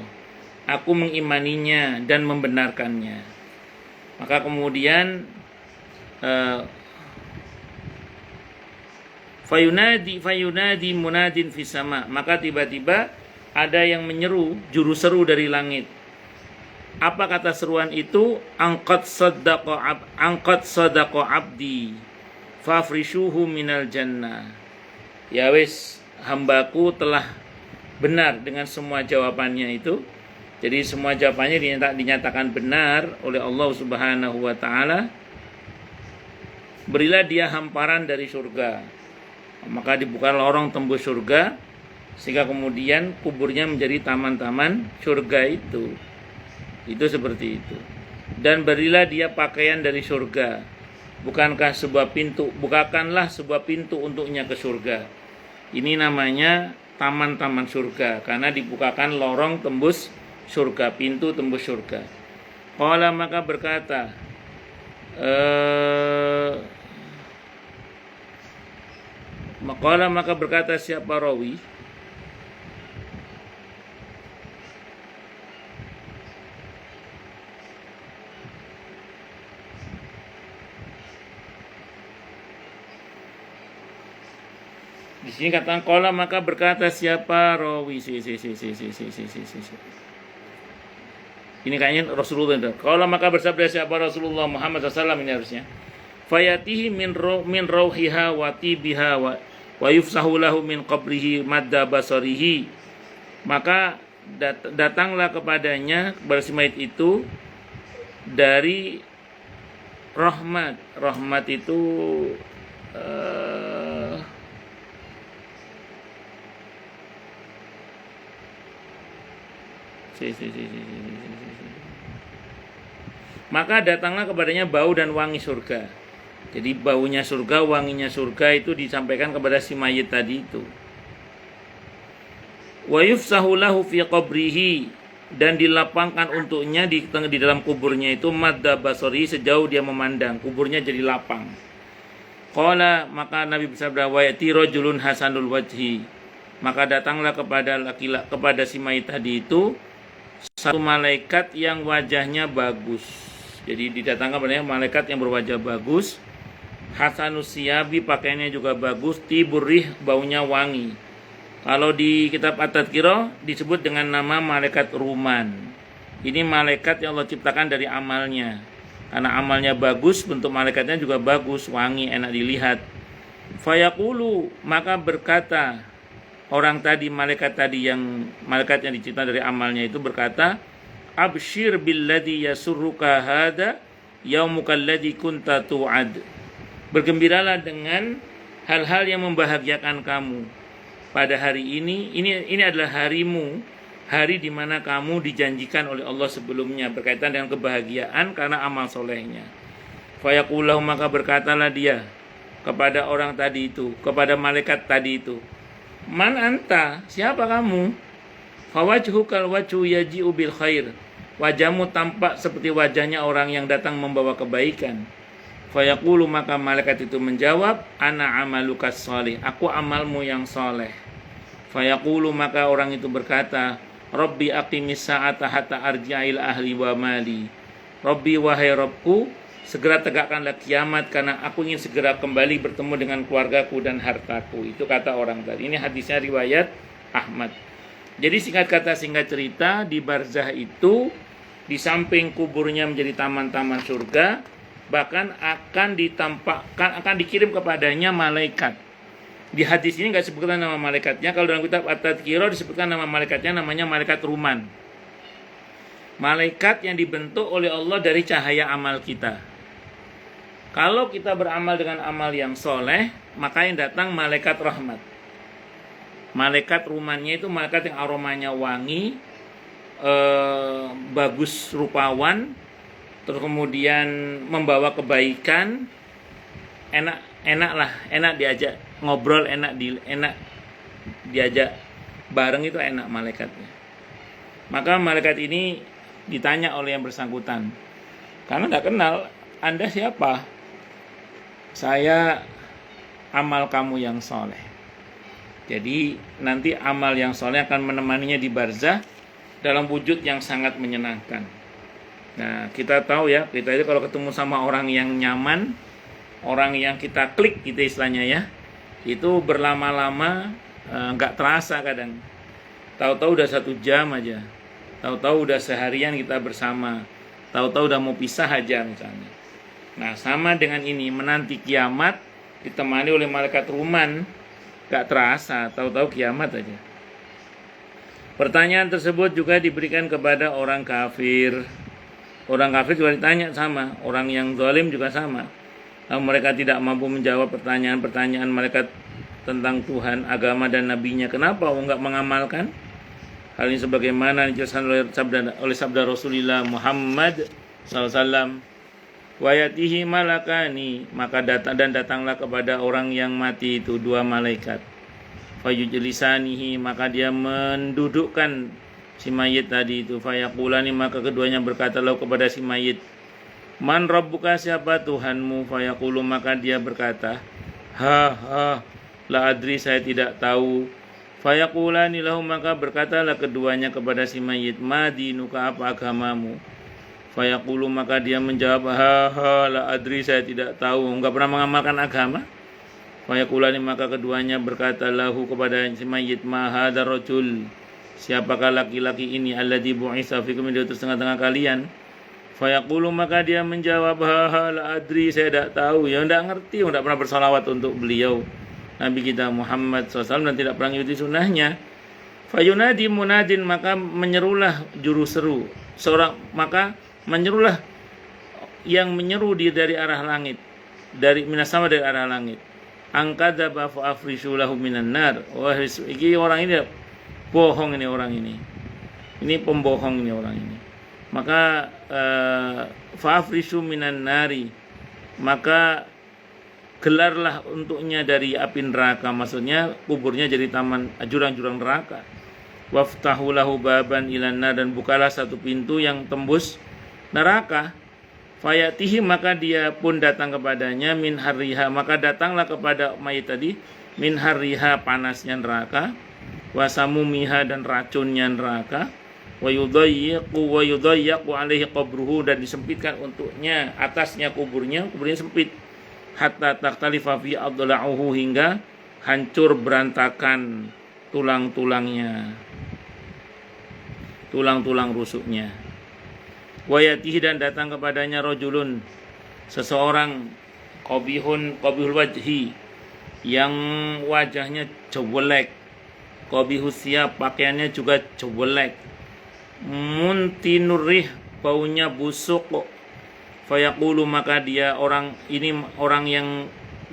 aku mengimaninya dan membenarkannya. Maka kemudian fayunadi munadin fis sama, maka tiba-tiba ada yang menyeru, juru seru dari langit. Apa kata seruan itu? Angqad sadaqa abdi fafrishuhu minal jannah. Ya wis, hambaku telah benar dengan semua jawabannya itu. Jadi semua jawabannya dinyatakan benar oleh Allah Subhanahu wa taala. Berilah dia hamparan dari surga. Maka dibuka lorong tembus surga, sehingga kemudian kuburnya menjadi taman-taman surga itu. Itu seperti itu. Dan berilah dia pakaian dari surga. Bukakanlah sebuah pintu untuknya ke surga. Ini namanya taman-taman surga, karena dibukakan lorong tembus surga, pintu tembus surga. Qala, maka berkata siapa rawi? Di sini katakan qala, maka berkata siapa rawi. Ini kayaknya Rasulullah. Qala, maka bersabda siapa Rasulullah Muhammad SAW, ini harusnya. Fayatihi min rauhiha wa tibiha wa yufsahu lahu min qabrihi madda basarihi. Maka datanglah kepadanya, kepada si mayit itu, dari rahmat itu maka datanglah kepadanya bau dan wangi surga. Jadi baunya surga, wanginya surga itu disampaikan kepada si mayit tadi itu. Wa yufsahu lahu fi qabrihi, dan dilapangkan untuknya di dalam kuburnya itu madda basari, sejauh dia memandang, kuburnya jadi lapang. Qala, maka Nabi bersabda, wa yati rajulun hasanul wajhi, maka datanglah kepada si mayit tadi itu satu malaikat yang wajahnya bagus. Jadi didatangkan padanya malaikat yang berwajah bagus, hasanus siyabi, pakaiannya juga bagus, tiburih, baunya wangi. Kalau di kitab At-Tadhkirah disebut dengan nama malaikat Ruman. Ini malaikat yang Allah ciptakan dari amalnya. Karena amalnya bagus, bentuk malaikatnya juga bagus, wangi, enak dilihat. Fayaqulu, maka berkata malaikat yang dicipta dari amalnya itu berkata, abshir billadhi yasurruka hada yaumukal ladzi kunta tu'ad. Bergembiralah dengan hal-hal yang membahagiakan kamu pada hari ini. Ini adalah harimu, hari di mana kamu dijanjikan oleh Allah sebelumnya berkaitan dengan kebahagiaan karena amal solehnya. Fayaqullahu, maka berkatalah dia kepada orang tadi itu, kepada malaikat tadi itu, man anta, siapa kamu? Fawajhukal wajhu yaji'u bil khair, wajahmu tampak seperti wajahnya orang yang datang membawa kebaikan. Fayaqulu, maka malaikat itu menjawab, ana amalukas sholih, aku amalmu yang soleh. Fayaqulu, maka orang itu berkata, Rabbi aqimis sa'ata hatta arji'il ahli wa mali. Rabbi, wahai Rabbku, segera tegakkanlah kiamat karena aku ingin segera kembali bertemu dengan keluargaku dan hartaku. Itu kata orang tadi. Ini hadisnya riwayat Ahmad. Jadi singkat kata singkat cerita, di barzah itu di samping kuburnya menjadi taman-taman surga, bahkan akan ditampakkan, akan dikirim kepadanya malaikat. Di hadis ini nggak disebutkan nama malaikatnya. Kalau dalam kitab At-Tadhkirah disebutkan nama malaikatnya, namanya malaikat Ruman. Malaikat yang dibentuk oleh Allah dari cahaya amal kita. Kalau kita beramal dengan amal yang soleh, maka yang datang malaikat rahmat. Malaikat Rumannya itu malaikat yang aromanya wangi, bagus rupawan, terus kemudian membawa kebaikan, enak diajak ngobrol, enak diajak bareng, itu enak malaikatnya. Maka malaikat ini ditanya oleh yang bersangkutan, karena nggak kenal, Anda siapa? Saya amal kamu yang soleh. Jadi nanti amal yang soleh akan menemaninya di barzah dalam wujud yang sangat menyenangkan. Nah, kita tahu ya, kita itu kalau ketemu sama orang yang nyaman, orang yang kita klik gitu istilahnya ya, itu berlama-lama nggak terasa kadang. Tahu-tahu udah 1 jam aja, tahu-tahu udah seharian kita bersama, tahu-tahu udah mau pisah aja misalnya. Nah, sama dengan ini, menanti kiamat ditemani oleh malaikat Ruman, gak terasa, tahu-tahu kiamat aja. Pertanyaan tersebut juga diberikan kepada orang kafir. Orang kafir juga ditanya sama, orang yang zalim juga sama. Namun mereka tidak mampu menjawab pertanyaan-pertanyaan malaikat tentang Tuhan, agama dan nabinya. Kenapa enggak mengamalkan? Hal ini sebagaimana dijelaskan oleh sabda Rasulullah Muhammad SAW. Wayatihi malakani, maka datanglah kepada orang yang mati itu 2 malaikat. Fayujlisanihi, maka dia mendudukkan si mayit tadi itu. Fayaqulani, maka keduanya berkata lalu kepada si mayit, man rabbuka, siapa Tuhanmu? Fayaqulu, maka dia berkata, la adri, saya tidak tahu. Fayaqulani lahu, maka berkatalah keduanya kepada si mayit, ma dinuka, apa agamamu? Fayaqulu, maka dia menjawab, la adri, saya tidak tahu, enggak pernah mengamalkan agama. Fayaqulani, maka keduanya berkata lahu kepada si mayit, ma hadzal rajul, siapakah laki-laki ini, alladzi bu'itsa fikum, yang diutus tengah-tengah kalian. Fayaqulu, maka dia menjawab, la adri, saya tidak tahu, ya enggak ngerti, enggak pernah bersalawat untuk beliau Nabi kita Muhammad SAW dan tidak pernah mengikuti sunnahnya. Fayunadi munadin, maka menyerulah juru seru seorang, maka menyerulah yang menyeru dia dari arah langit, dari minasama, dari arah langit. Angkadzaba fa afrishu lahu minan nar. Wah, ini orang ini bohong, ini orang ini. Ini pembohong ini orang ini. Maka fa afrishu minan nari, maka gelarlah untuknya dari api neraka, maksudnya kuburnya jadi taman jurang-jurang neraka. Waftahu lahu baban ilan nar, dan bukalah satu pintu yang tembus neraka. Fayatihi, maka dia pun datang kepadanya, min harriha, maka datanglah kepada mayit tadi, min harriha, panasnya neraka, wasamumiha, dan racunnya neraka, wa yudayyiqu alaihi qabruhu, dan disempitkan untuknya atasnya kuburnya sempit, hatta takhtalifa fi adla'uhu, hingga hancur berantakan tulang-tulangnya, tulang-tulang rusuknya. Wayatihi, dan datang kepadanya rojulun, seseorang, qabihul wajhi, yang wajahnya jelek, qabihus siyab, pakaiannya juga jelek, muntinurih, baunya busuk, Fayaqulu, maka dia orang ini, orang yang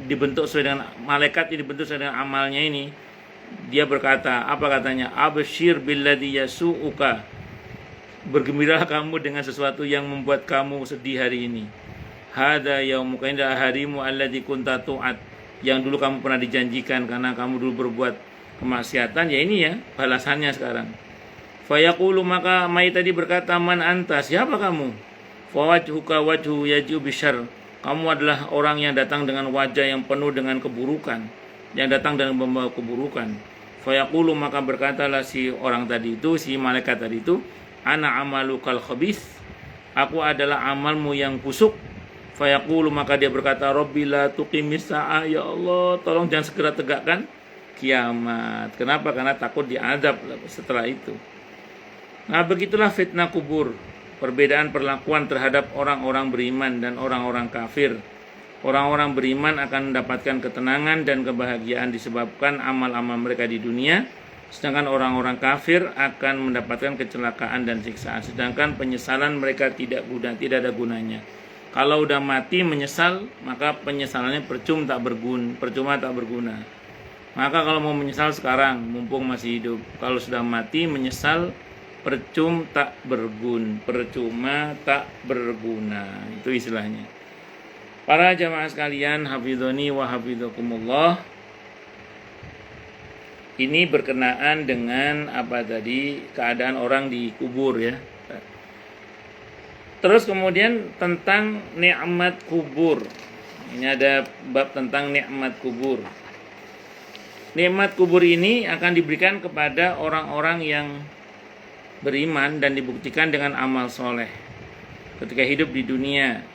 dibentuk sesuai dengan malaikat ini, dibentuk sesuai dengan amalnya ini, dia berkata, apa katanya? Absyir billadzi yasu'uka, bergembiralah kamu dengan sesuatu yang membuat kamu sedih hari ini. Hada yaumuka, ini adalah harimu alladzi kunta tu'ad, yang dulu kamu pernah dijanjikan karena kamu dulu berbuat kemaksiatan. Ya ini ya balasannya sekarang. Fayaqulu, maka mayit tadi berkata, man anta, siapa kamu? Fawajhuka wajhu yaju bisyarr, kamu adalah orang yang datang dengan wajah yang penuh dengan keburukan, yang datang dengan membawa keburukan. Fayaqulu, maka berkatalah si orang tadi itu, si malaikat tadi itu, ana amalukal khabith, aku adalah amalmu yang busuk. Fayaqulu, maka dia berkata, Rabbi la tuqimis sa'ah, ya Allah, tolong jangan segera tegakkan kiamat. Kenapa? Karena takut diazab setelah itu. Nah, begitulah fitnah kubur, perbedaan perlakuan terhadap orang-orang beriman dan orang-orang kafir. Orang-orang beriman akan mendapatkan ketenangan dan kebahagiaan disebabkan amal-amal mereka di dunia, sedangkan orang-orang kafir akan mendapatkan kecelakaan dan siksaan. Sedangkan penyesalan mereka tidak ada gunanya. Kalau udah mati menyesal, maka penyesalannya percuma tak berguna. Maka kalau mau menyesal sekarang, mumpung masih hidup. Kalau sudah mati menyesal, percuma tak berguna. Itu istilahnya. Para jamaah sekalian, hafizoni wa hafizakumullah. Ini berkenaan dengan apa tadi, keadaan orang di kubur ya. Terus kemudian tentang nikmat kubur. Ini ada bab tentang nikmat kubur. Nikmat kubur ini akan diberikan kepada orang-orang yang beriman dan dibuktikan dengan amal soleh ketika hidup di dunia.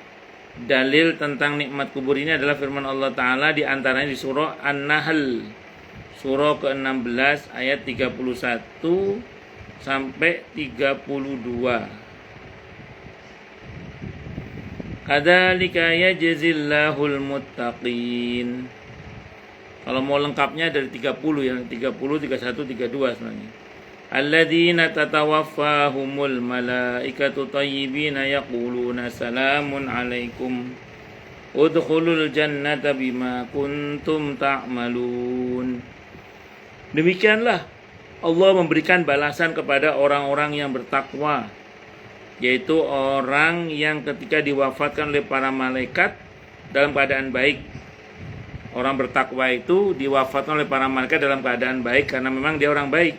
Dalil tentang nikmat kubur ini adalah firman Allah Ta'ala di antaranya di surah An-Nahl, surah ke-16 ayat 31 sampai 32. Kadzalika yajzillahul muttaqin. Kalau mau lengkapnya dari 30 ya, 30, 31, 32 sebenarnya. Alladzina tatawaffahumul malaikatu thayyibina yaquluna salamun alaikum udkhulul jannata bima kuntum ta'malun. Demikianlah Allah memberikan balasan kepada orang-orang yang bertakwa, yaitu orang yang ketika diwafatkan oleh para malaikat dalam keadaan baik. Orang bertakwa itu diwafatkan oleh para malaikat dalam keadaan baik karena memang dia orang baik.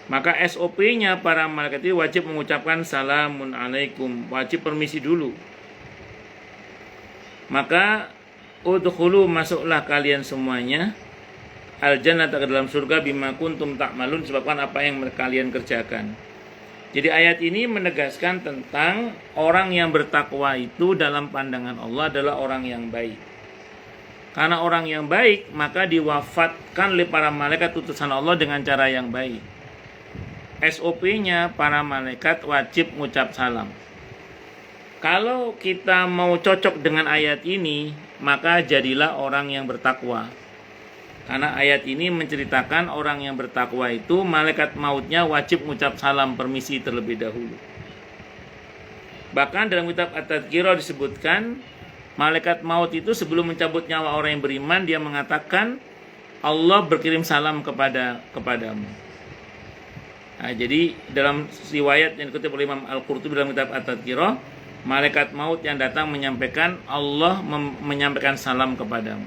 Maka SOP-nya para malaikat itu wajib mengucapkan salamun alaikum, wajib permisi dulu. Maka udkhulu, masuklah kalian semuanya al-jannata, ke dalam surga, bima kuntum ta'malun, sebabkan apa yang kalian kerjakan. Jadi ayat ini menegaskan tentang orang yang bertakwa itu dalam pandangan Allah adalah orang yang baik. Karena orang yang baik, maka diwafatkan oleh para malaikat utusan Allah dengan cara yang baik. SOP-nya para malaikat wajib mengucap salam. Kalau kita mau cocok dengan ayat ini, maka jadilah orang yang bertakwa. Karena ayat ini menceritakan orang yang bertakwa itu malaikat mautnya wajib mengucap salam permisi terlebih dahulu. Bahkan dalam kitab At-Tadhkirah disebutkan malaikat maut itu sebelum mencabut nyawa orang yang beriman, dia mengatakan Allah berkirim salam kepadamu. Nah, jadi dalam riwayat yang dikutip oleh Imam Al-Qurtubi dalam kitab At-Tadhkirah, malaikat maut yang datang menyampaikan Allah menyampaikan salam kepadamu.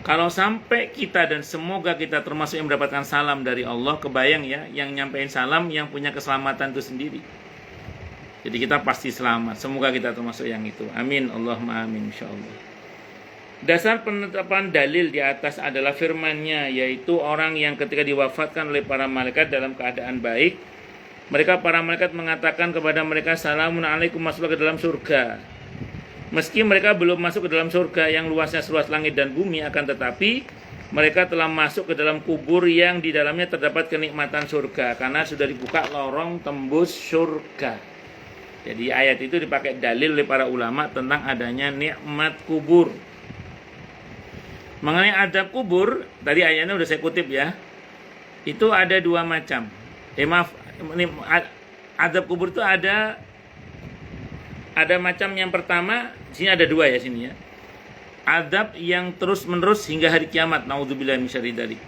Kalau sampai kita dan semoga kita termasuk yang mendapatkan salam dari Allah, kebayang ya, yang nyampein salam yang punya keselamatan itu sendiri. Jadi kita pasti selamat. Semoga kita termasuk yang itu. Amin. Allahumma amin insyaallah. Dasar penetapan dalil di atas adalah firman-Nya, yaitu orang yang ketika diwafatkan oleh para malaikat dalam keadaan baik, mereka para malaikat mengatakan kepada mereka salamun alaikum, masuklah ke dalam surga. Meski mereka belum masuk ke dalam surga yang luasnya seluas langit dan bumi, akan tetapi mereka telah masuk ke dalam kubur yang di dalamnya terdapat kenikmatan surga karena sudah dibuka lorong tembus surga. Jadi ayat itu dipakai dalil oleh para ulama tentang adanya nikmat kubur. Mengenai adab kubur, tadi ayatnya udah saya kutip ya. Itu ada dua macam. Adab kubur itu ada Ada macam yang pertama, sini ada dua ya sini ya. Adab yang terus-menerus hingga hari kiamat. Naudzubillahi min syarri dzalik.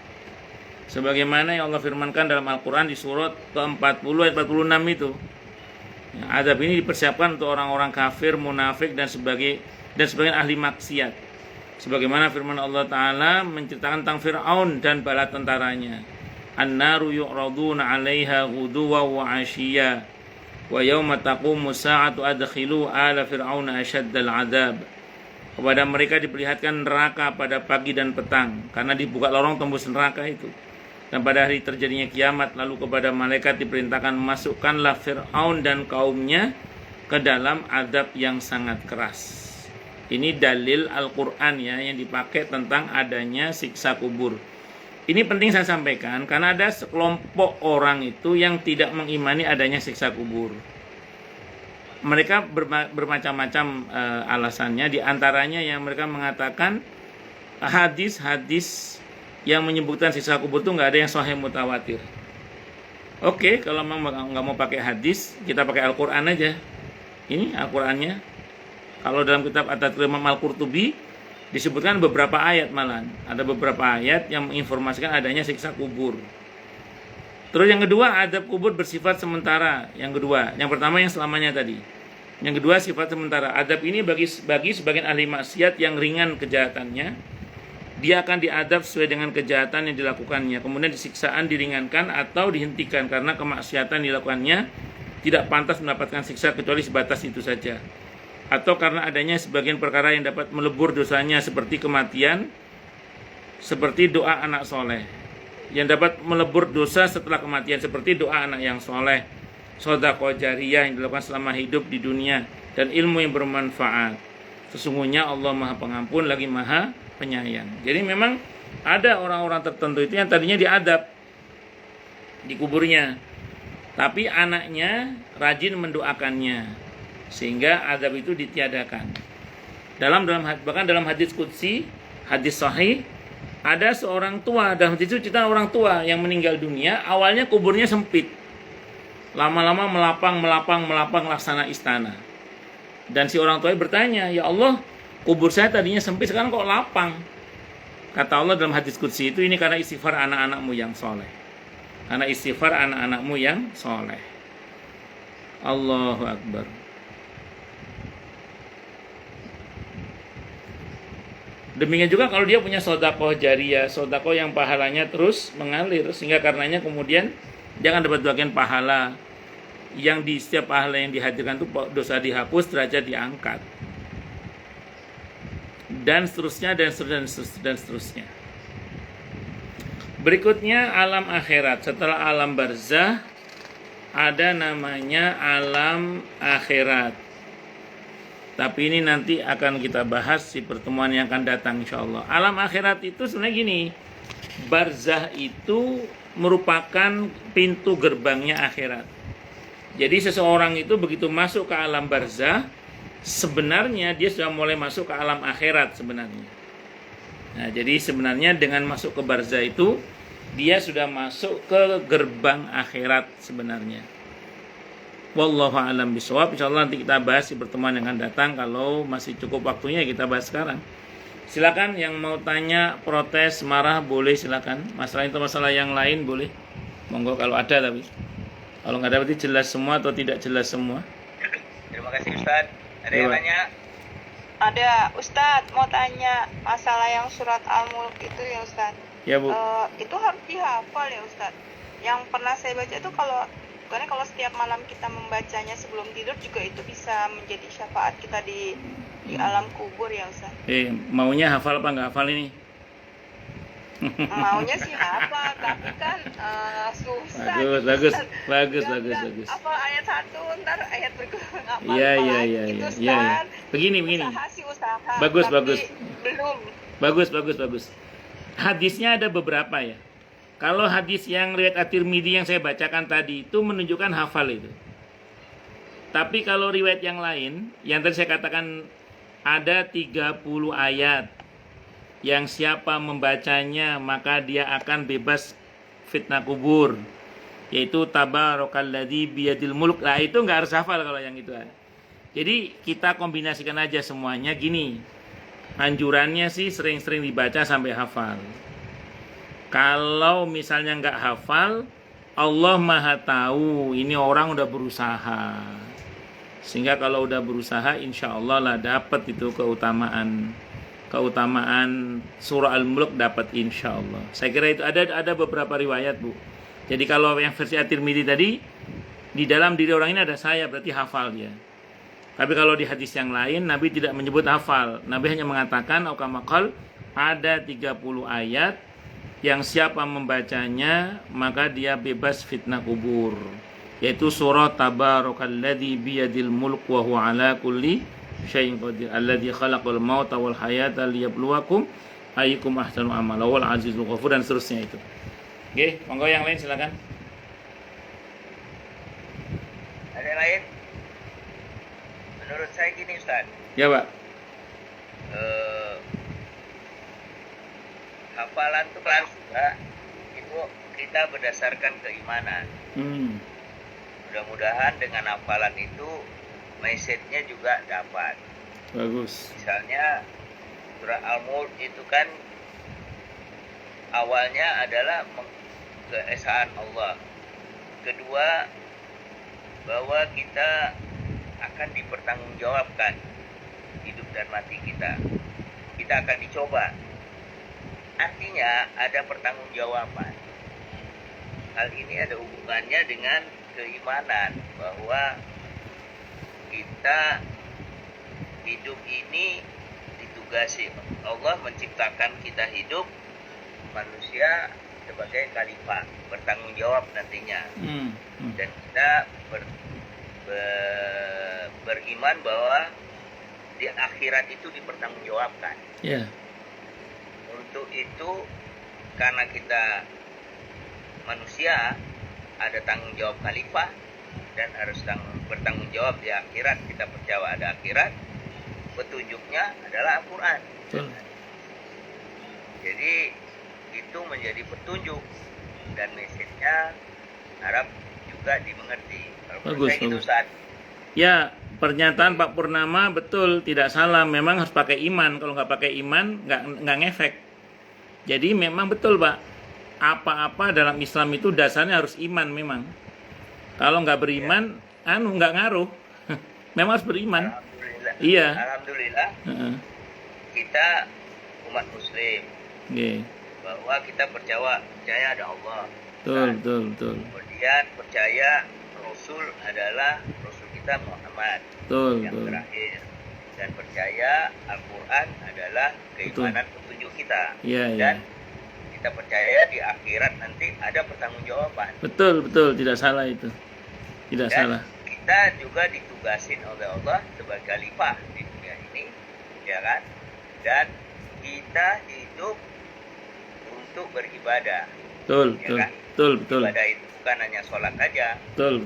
Sebagaimana yang Allah firmankan dalam Al-Qur'an di surat ke-40 ayat 46 itu. Ya, adab ini dipersiapkan untuk orang-orang kafir, munafik dan sebagian ahli maksiat. Sebagaimana firman Allah Ta'ala menceritakan tentang Fir'aun dan bala tentaranya. An-naru yu'raduna 'alaiha ghuduwan wa 'ashiyya wa yauma taqumu sa'atu adkhilu ala fir'auna asyaddal 'adzab. Kepada mereka diperlihatkan neraka pada pagi dan petang karena dibuka lorong tembus neraka itu. Dan pada hari terjadinya kiamat, lalu kepada malaikat diperintahkan masukkanlah Fir'aun dan kaumnya ke dalam adab yang sangat keras. Ini dalil Al-Quran ya yang dipakai tentang adanya siksa kubur. Ini penting saya sampaikan karena ada sekelompok orang itu yang tidak mengimani adanya siksa kubur. Mereka bermacam-macam alasannya. Di antaranya yang mereka mengatakan hadis-hadis yang menyebutkan siksa kubur itu nggak ada yang sahih mutawatir. Oke, kalau memang nggak mau pakai hadis, kita pakai Al-Quran aja. Ini Al-Qurannya. Kalau dalam kitab At-Tadhkirah Imam Al-Qurtubi disebutkan beberapa ayat malah. Ada beberapa ayat yang menginformasikan adanya siksa kubur. Terus yang kedua, adab kubur bersifat sementara. Yang kedua, yang pertama yang selamanya tadi. Yang kedua sifat sementara. Adab ini bagi sebagian ahli maksiat yang ringan kejahatannya, dia akan diadab sesuai dengan kejahatan yang dilakukannya. Kemudian siksaan diringankan atau dihentikan karena kemaksiatan dilakukannya tidak pantas mendapatkan siksa kecuali sebatas itu saja. Atau karena adanya sebagian perkara yang dapat melebur dosanya seperti kematian, seperti doa anak soleh. Yang dapat melebur dosa setelah kematian seperti doa anak yang soleh, sedekah jariyah yang dilakukan selama hidup di dunia, dan ilmu yang bermanfaat. Sesungguhnya Allah Maha Pengampun lagi Maha Penyayang. Jadi memang ada orang-orang tertentu itu yang tadinya diadab di kuburnya, tapi anaknya rajin mendoakannya sehingga adab itu ditiadakan. Bahkan dalam hadis qudsi, hadis sahih, ada seorang tua, dalam hadis itu cerita orang tua yang meninggal dunia, awalnya kuburnya sempit. Lama-lama melapang laksana istana. Dan si orang tua bertanya, "Ya Allah, kubur saya tadinya sempit, sekarang kok lapang?" Kata Allah dalam hadis qudsi itu, ini karena istighfar anak-anakmu yang soleh. Karena istighfar anak-anakmu yang soleh. Allahu Akbar. Demikian juga kalau dia punya sedekah jariyah, sedekah yang pahalanya terus mengalir, sehingga karenanya kemudian jangan dapat bagian pahala yang di setiap pahala yang dihadirkan itu dosa dihapus, derajat diangkat, dan seterusnya. Berikutnya alam akhirat. Setelah alam barzah ada namanya alam akhirat. Tapi ini nanti akan kita bahas di pertemuan yang akan datang insyaallah. Alam akhirat itu sebenarnya gini. Barzah itu merupakan pintu gerbangnya akhirat. Jadi seseorang itu begitu masuk ke alam barzah, sebenarnya dia sudah mulai masuk ke alam akhirat sebenarnya. Nah, jadi sebenarnya dengan masuk ke barzah itu dia sudah masuk ke gerbang akhirat sebenarnya. Wallahu a'lam bishawab. Insyaallah nanti kita bahas di pertemuan yang akan datang. Kalau masih cukup waktunya kita bahas sekarang. Silakan yang mau tanya, protes, marah boleh silakan. Masalah itu masalah yang lain boleh. Monggo kalau ada, tapi kalau nggak ada berarti jelas semua atau tidak jelas semua. Terima kasih Ustaz. Ada yang tanya? Ada Ustaz, mau tanya masalah yang surat Al-Mulk itu ya Ustaz. Ya Bu. Itu harus dihafal ya Ustaz. Yang pernah saya baca itu karena kalau setiap malam kita membacanya sebelum tidur juga itu bisa menjadi syafaat kita di alam kubur ya Ustaz. Maunya hafal apa nggak hafal ini? Maunya sih hafal, tapi kan susah. Bagus. Hafal ayat 1, ntar ayat berikutnya hafal. Iya. Begini. Usaha. Bagus. Belum. Bagus. Hadisnya ada beberapa ya. Kalau hadis yang riwayat At-Tirmidzi yang saya bacakan tadi itu menunjukkan hafal itu. Tapi kalau riwayat yang lain, yang tadi saya katakan ada 30 ayat yang siapa membacanya maka dia akan bebas fitnah kubur, yaitu tabarakalladzi biyadil mulk. Nah, itu enggak harus hafal kalau yang itu. Jadi kita kombinasikan aja semuanya gini. Anjurannya sih sering-sering dibaca sampai hafal. Kalau misalnya nggak hafal, Allah Maha tahu ini orang udah berusaha. Sehingga kalau udah berusaha, insya Allah lah dapat itu keutamaan surah Al-Mulk dapat insya Allah. Saya kira itu ada beberapa riwayat, Bu. Jadi kalau yang versi At-Tirmidzi tadi, di dalam diri orang ini ada saya, berarti hafal dia. Tapi kalau di hadis yang lain, Nabi tidak menyebut hafal. Nabi hanya mengatakan, aukamakal, ada 30 ayat yang siapa membacanya, maka dia bebas fitnah kubur. Yaitu surah Tabarakalladzi biyadil mulk wa huwa ala kulli syai'in qadir. Alladzi khalaqal mauta wal hayata liyabluwakum ayyukum ahsanu amala wal azizul ghafur, dan seterusnya itu. Oke, monggo yang lain silakan. Ada yang lain? Menurut saya gini Ustaz, Ya, Pak. hafalan itu kan juga itu kita berdasarkan keimanan. Mudah-mudahan dengan hafalan itu message-nya juga dapat. Bagus. Misalnya surah Al-Mulk itu kan awalnya adalah keesaan Allah. Kedua, bahwa kita akan dipertanggungjawabkan hidup dan mati kita. Kita akan dicoba. Artinya ada pertanggungjawaban. Hal ini ada hubungannya dengan keimanan bahwa kita hidup ini ditugasi Allah menciptakan kita hidup manusia sebagai khalifah, bertanggung jawab nantinya. Dan kita beriman bahwa di akhirat itu dipertanggungjawabkan. Ya. Untuk itu, karena kita manusia, ada tanggung jawab khalifah dan harus bertanggung jawab di akhirat. Kita percaya ada akhirat. Petunjuknya adalah Al-Quran. Jadi itu menjadi petunjuk dan message-nya harap juga dimengerti. Kalau Bagus, saya gitu, bagus. Ustaz. Ya, pernyataan Pak Purnama betul, tidak salah. Memang harus pakai iman. Kalau nggak pakai iman, nggak ngefek. Jadi memang betul, Pak. Apa-apa dalam Islam itu dasarnya harus iman memang. Kalau nggak beriman, nggak ngaruh. Memang harus beriman. Alhamdulillah. Iya. Alhamdulillah. Kita umat Muslim. Okay. Bahwa kita percaya ada Allah. Betul. Kemudian percaya Rasul adalah Rasul kita Muhammad yang terakhir. Dan percaya Al-Quran adalah keimanan petunjuk kita. Dan kita percaya di akhirat nanti ada pertanggungjawaban. Betul, tidak salah itu. Tidak salah. Kita juga ditugasin oleh Allah sebagai khalifah di dunia ini, ya kan? Dan kita hidup untuk beribadah. Betul. Ibadah itu bukan hanya sholat aja. Betul.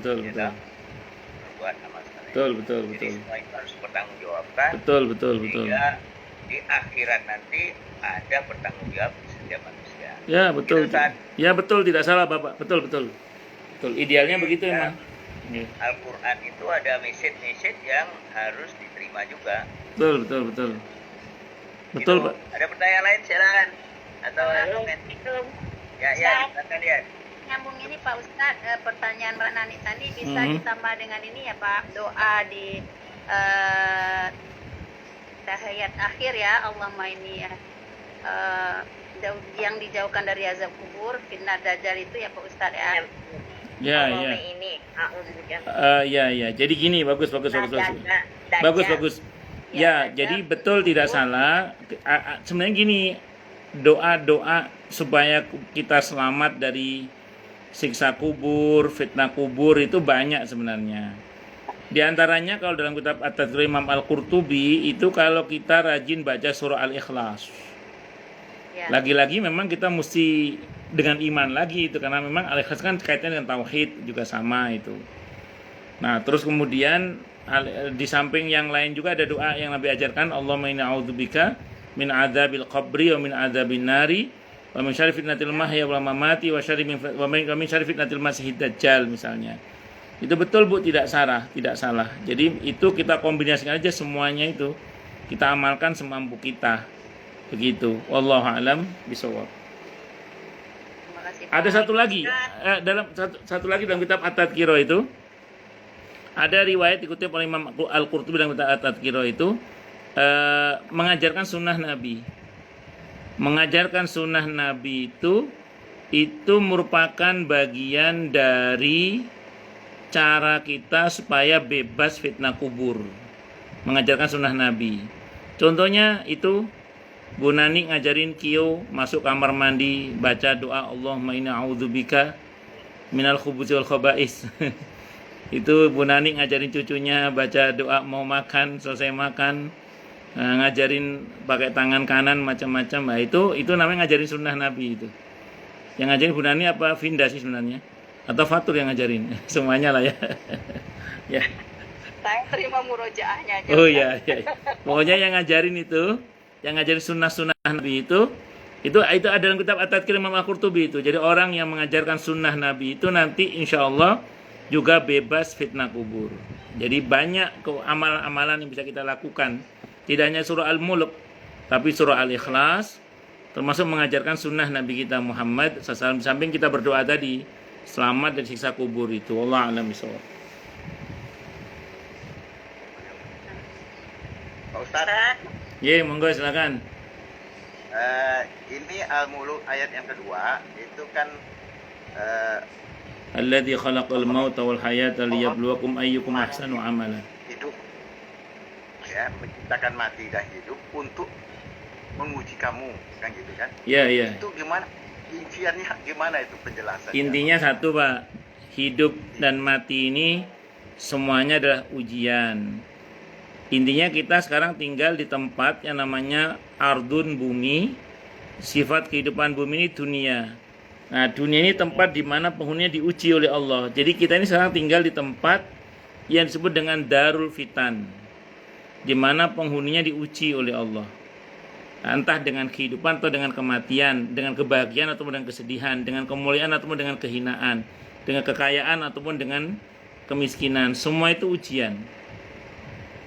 Buat amal saleh. Betul. Jadi semua itu harus bertanggungjawabkan. Betul. Sehingga di akhirat nanti ada pertanggungjawab setiap manusia. Ya, betul. Gitu, Ya, betul, tidak salah, Bapak. Betul. Idealnya begitu ya, emang. Al-Quran itu ada message yang harus diterima juga. Betul. Betul, Pak. Ada pertanyaan lain silakan. Atau ya, silakan lihat. Nyambung ini Pak Ustadz, pertanyaan Mbak Nani tadi bisa ditambah dengan ini ya Pak, doa di tahiyat akhir ya, Allahumma ini ya, yang dijauhkan dari azab kubur, fitnah dajjal itu ya Pak Ustadz ya. Ya. Ya. Jadi gini, bagus. Ya, jadi betul tidak salah. Sebenarnya gini, doa supaya kita selamat dari siksa kubur, fitnah kubur itu banyak sebenarnya. Di antaranya kalau dalam kitab At-Tadhkir Imam Al-Qurtubi itu kalau kita rajin baca surah Al-Ikhlas. Ya. Lagi-lagi memang kita mesti dengan iman lagi itu, karena memang Al-Ikhlas kan kaitannya dengan tauhid juga sama itu. Nah, terus kemudian di samping yang lain juga ada doa yang Nabi ajarkan, Allahumma inni a'udzubika min adzabil qabri wa min adzabin nari wa min syarri fitnatil mahya wal mamati wa min syarri fitnatil masiihid dajjal misalnya. Itu betul Bu, tidak salah, tidak salah. Jadi itu kita kombinasikan aja semuanya itu. Kita amalkan semampu kita. Begitu. Wallahu a'lam bishawab. Terima kasih, Pak. Ada satu lagi dalam satu lagi dalam kitab At-Tadhkirah itu ada riwayat dikutip oleh Imam Al-Qurtubi dalam kitab At-Tadhkirah itu mengajarkan sunnah Nabi. Mengajarkan sunnah Nabi itu merupakan bagian dari cara kita supaya bebas fitnah kubur. Mengajarkan sunnah Nabi. Contohnya itu Bu Nani ngajarin Kio masuk kamar mandi baca doa Allahumma inna a'udzubika minal khubuthi wal khaba'is. Itu Bu Nani ngajarin cucunya baca doa mau makan, selesai makan, ngajarin pakai tangan kanan macam-macam. Nah, itu namanya ngajarin sunnah Nabi itu. Yang ngajarin Bu Nani apa Vinda sih sebenarnya? Atau Fatur yang ngajarin? Semuanya lah ya. Ya. Saya terima murojaahnya aja. Oh iya. Pokoknya yang ngajarin itu, yang ngajarin sunnah-sunnah Nabi itu ada dalam kitab At-Tadhkirah Imam Al-Qurtubi itu. Jadi orang yang mengajarkan sunnah Nabi itu nanti insya Allah juga bebas fitnah kubur. Jadi banyak amalan-amalan yang bisa kita lakukan. Tidak hanya surah Al-Mulk, tapi surah Al-Ikhlas, termasuk mengajarkan sunnah Nabi kita Muhammad SAW. Samping kita berdoa tadi, selamat dari siksa kubur itu. Allah a'lam bishawab. Pak Ustaz, Ye, monggo silakan. ini Al-Mulk ayat yang kedua, itu kan Alladzi khalaqal mauta wal hayata liyabluwakum ayyukum ahsanu amala. hidup, ya, menciptakan mati dan hidup untuk menguji kamu, kan gitu kan? Ya. Itu gimana? Intinya gimana itu penjelasannya? Intinya satu Pak, hidup dan mati ini semuanya adalah ujian. Intinya kita sekarang tinggal di tempat yang namanya ardun, bumi. Sifat kehidupan bumi ini dunia. Nah, dunia ini tempat di mana penghuninya diuji oleh Allah. Jadi kita ini sekarang tinggal di tempat yang disebut dengan Darul Fitan, di mana penghuninya diuji oleh Allah. Entah dengan kehidupan atau dengan kematian, dengan kebahagiaan ataupun dengan kesedihan, dengan kemuliaan ataupun dengan kehinaan, dengan kekayaan ataupun dengan kemiskinan. Semua itu ujian.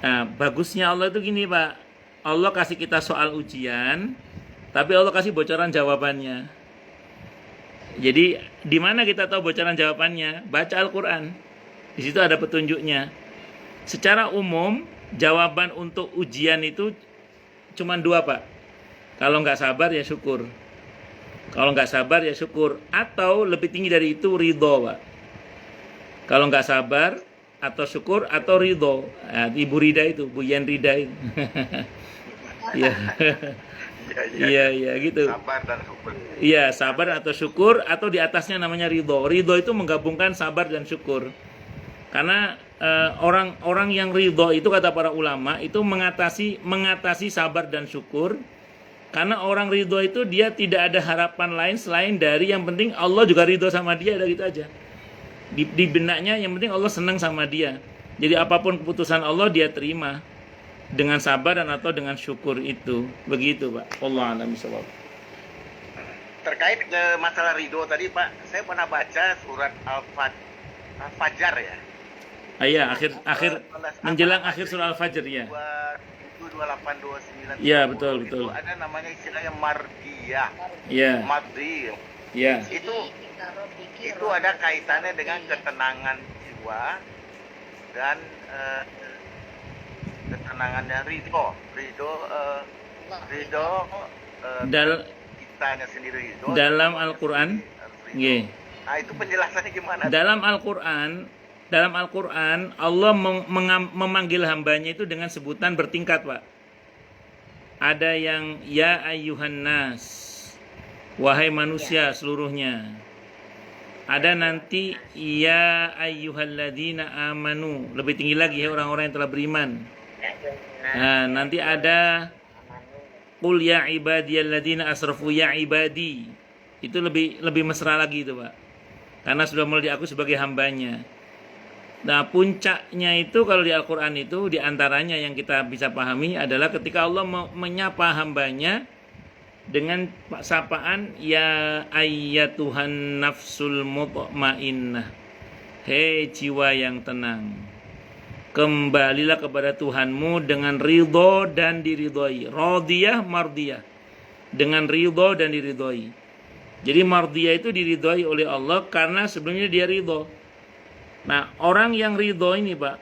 Nah, bagusnya Allah itu gini Pak, Allah kasih kita soal ujian, tapi Allah kasih bocoran jawabannya. Jadi di mana kita tahu bocoran jawabannya? Baca Al-Quran. Di situ ada petunjuknya. Secara umum jawaban untuk ujian itu cuma dua Pak. Kalau nggak sabar ya syukur. Kalau nggak sabar ya syukur. Atau lebih tinggi dari itu ridho Pak. Kalau nggak sabar atau syukur atau ridho. Nah, Ibu Rida itu, Bu Yan Rida itu. Iya. Iya gitu. Sabar dan syukur. Iya, sabar atau syukur atau di atasnya namanya ridho. Ridho itu menggabungkan sabar dan syukur. Karena orang-orang yang ridho itu kata para ulama itu mengatasi sabar dan syukur. Karena orang ridho itu dia tidak ada harapan lain selain dari yang penting Allah juga ridho sama dia, ada gitu aja. Di benaknya yang penting Allah senang sama dia. Jadi apapun keputusan Allah dia terima dengan sabar dan atau dengan syukur itu. Begitu Pak. Allah a'lam bishawab. Terkait ke masalah ridho tadi Pak, saya pernah baca surat Al-Fajr ya. Iya, akhir menjelang akhir surah Al-Fajr ya. 28, 29. Iya, betul. Itu ada namanya istilahnya mardiyah. Iya. Mardiyah. Iya. Itu ada kaitannya dengan ketenangan jiwa dan ketenangannya ridho kitanya sendiri ridho. Dalam Al-Quran, nggih. Nah, itu penjelasannya gimana? Dalam Al-Quran Allah memanggil hambanya itu dengan sebutan bertingkat Pak. Ada yang ya ayyuhan nas, wahai manusia seluruhnya. Ada nanti ya ayyuhalladzina amanu, lebih tinggi lagi ya orang-orang yang telah beriman. Nah, nanti ada qul ya ibadiyalladzina asrafu ya ibadi. Itu lebih mesra lagi itu Pak. Karena sudah mulai diakui sebagai hambanya. Nah, puncaknya itu kalau di Al-Quran itu diantaranya yang kita bisa pahami adalah ketika Allah menyapa hambanya dengan sapaan ya ayyatuhan nafsul mutmainnah. Hei jiwa yang tenang, kembalilah kepada Tuhanmu dengan ridho dan diridhoi. Radiyah, mardiyah, dengan ridho dan diridhoi. Jadi mardiyah itu diridhoi oleh Allah karena sebelumnya dia ridho. Nah, orang yang ridho ini Pak,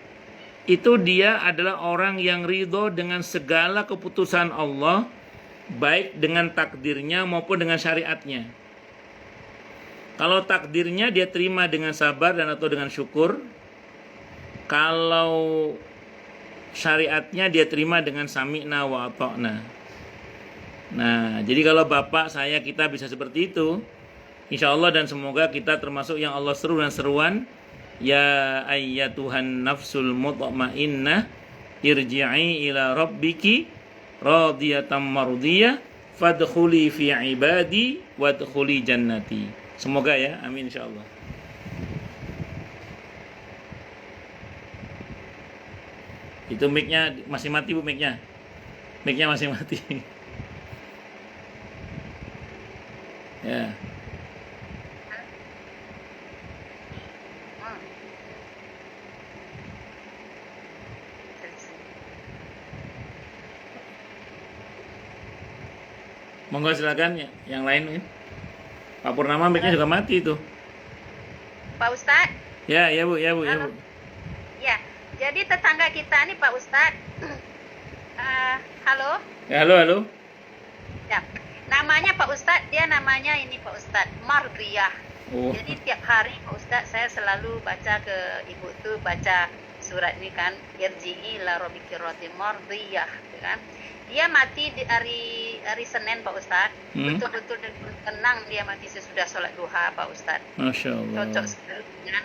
itu dia adalah orang yang ridho dengan segala keputusan Allah, baik dengan takdirnya maupun dengan syariatnya. Kalau takdirnya dia terima dengan sabar dan atau dengan syukur. Kalau syariatnya dia terima dengan sami'na wa ata'na. Nah, jadi kalau bapak saya kita bisa seperti itu, insya Allah, dan semoga kita termasuk yang Allah seru dan seruan. Ya ayyatuhan nafsul mutmainnah irji'i ila rabbiki radiyatan mardiyah fadkhuli fi ibadi wadkhuli jannati. Semoga ya, amin insyaallah. Itu mic-nya masih mati Bu, mic-nya. Mic-nya masih mati. Ya. Monggo silakan ya, yang lain. Pak Purnama mic-nya juga mati itu. Pak Ustadz? Ya Bu, ya Bu. Ya, jadi tetangga kita nih Pak Ustadz. Halo? Ya, halo. Ya, namanya Pak Ustadz, dia namanya ini Pak Ustadz, Mardiyah. Oh. Jadi tiap hari Pak Ustadz saya selalu baca ke ibu tuh, baca surat ini kan, irji'i ila rabbiki radiyatan mardiyah, kan? Dia mati di hari Senin Pak Ustadz. Betul-betul tenang dia mati sesudah sholat duha Pak Ustadz. Masya Allah. Cocok sekali dengan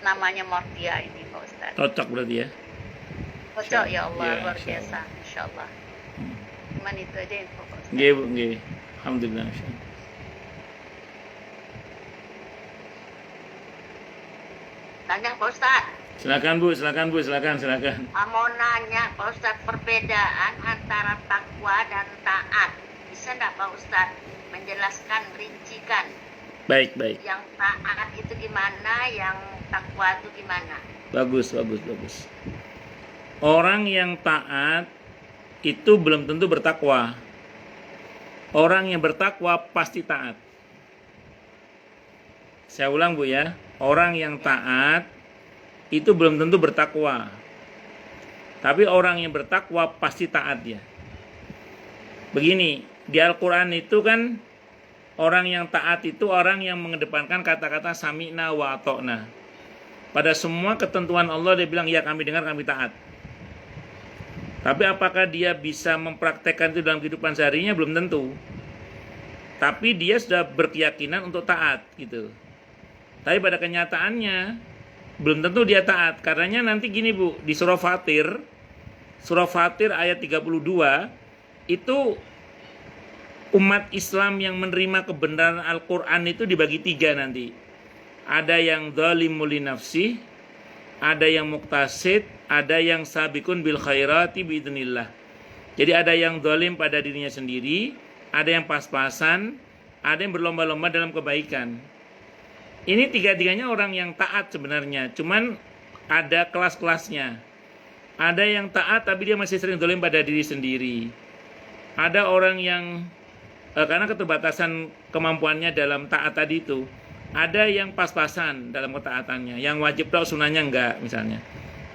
namanya Mardiyah ini Pak Ustadz. Cocok berarti ya. Cocok ya Allah, Ya, luar insya biasa, Insya Allah. Cuman itu aja info Pak Ustadz. Nggih Bu, nggih. Alhamdulillah. Tanya Pak Ustadz. Silakan Bu. Mau nanya Pak Ustadz, perbedaan antara takwa dan taat. Bisa nggak Pak Ustadz menjelaskan, rincikan? Baik. Yang taat itu gimana, yang takwa itu gimana? Bagus. Orang yang taat itu belum tentu bertakwa. Orang yang bertakwa pasti taat. Saya ulang Bu ya. Orang yang taat itu belum tentu bertakwa. Tapi orang yang bertakwa pasti taat ya. Begini, di Al-Quran itu kan orang yang taat itu orang yang mengedepankan kata-kata sami'na wa ata'na. Pada semua ketentuan Allah dia bilang ya kami dengar, kami taat. Tapi apakah dia bisa mempraktekkan itu dalam kehidupan seharinya? Belum tentu. Tapi dia sudah berkeyakinan untuk taat gitu. Tapi pada kenyataannya belum tentu dia taat. Karenanya nanti gini Bu, di surah Fatir ayat 32 itu umat Islam yang menerima kebenaran Al-Quran itu dibagi 3 nanti. Ada yang zalimul li nafsih, ada yang muqtasid, ada yang sabiqun bil khairati biidznillah. Jadi ada yang zalim pada dirinya sendiri, ada yang pas-pasan, ada yang berlomba-lomba dalam kebaikan. Ini tiga-tiganya orang yang taat sebenarnya, cuman ada kelas-kelasnya. Ada yang taat tapi dia masih sering zalim pada diri sendiri. Ada orang yang karena keterbatasan kemampuannya dalam taat tadi itu, ada yang pas-pasan dalam ketaatannya, yang wajib tahu sunahnya enggak misalnya.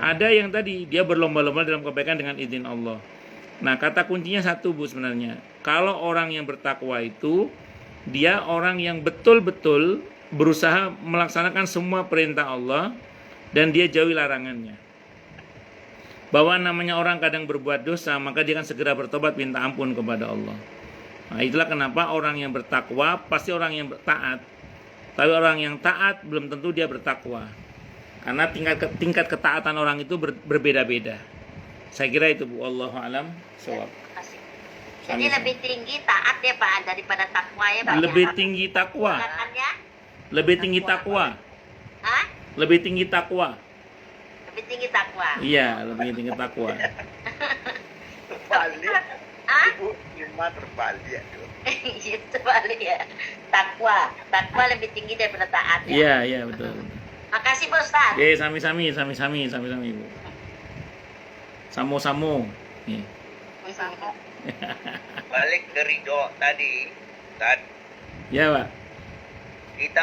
Ada yang tadi dia berlomba-lomba dalam kebaikan dengan izin Allah. Nah, kata kuncinya satu Bu sebenarnya. Kalau orang yang bertakwa itu dia orang yang betul-betul berusaha melaksanakan semua perintah Allah dan dia jauhi larangannya. Bahwa namanya orang kadang berbuat dosa, maka dia akan segera bertobat minta ampun kepada Allah. Nah, itulah kenapa orang yang bertakwa pasti orang yang taat. Tapi orang yang taat belum tentu dia bertakwa. Karena tingkat ketaatan orang itu berbeda-beda. Saya kira itu Bu, Allahu a'lam shawab. Jadi lebih tinggi taat ya Pak daripada takwa ya Pak. Lebih tinggi takwa. Lebih tinggi takwa. Hah? Lebih tinggi takwa. Lebih tinggi takwa. Iya, lebih tinggi takwa. Terbalik. Ibu cuma terbalik tuh. Itu balik ya. Takwa lebih tinggi daripada taat ya. Iya, betul. Makasih Pak Ustaz. Oke, sami-sami Bu. Samo-samo. Nih. Balik ke ridho tadi, Ustaz. Ya, Pak. Kita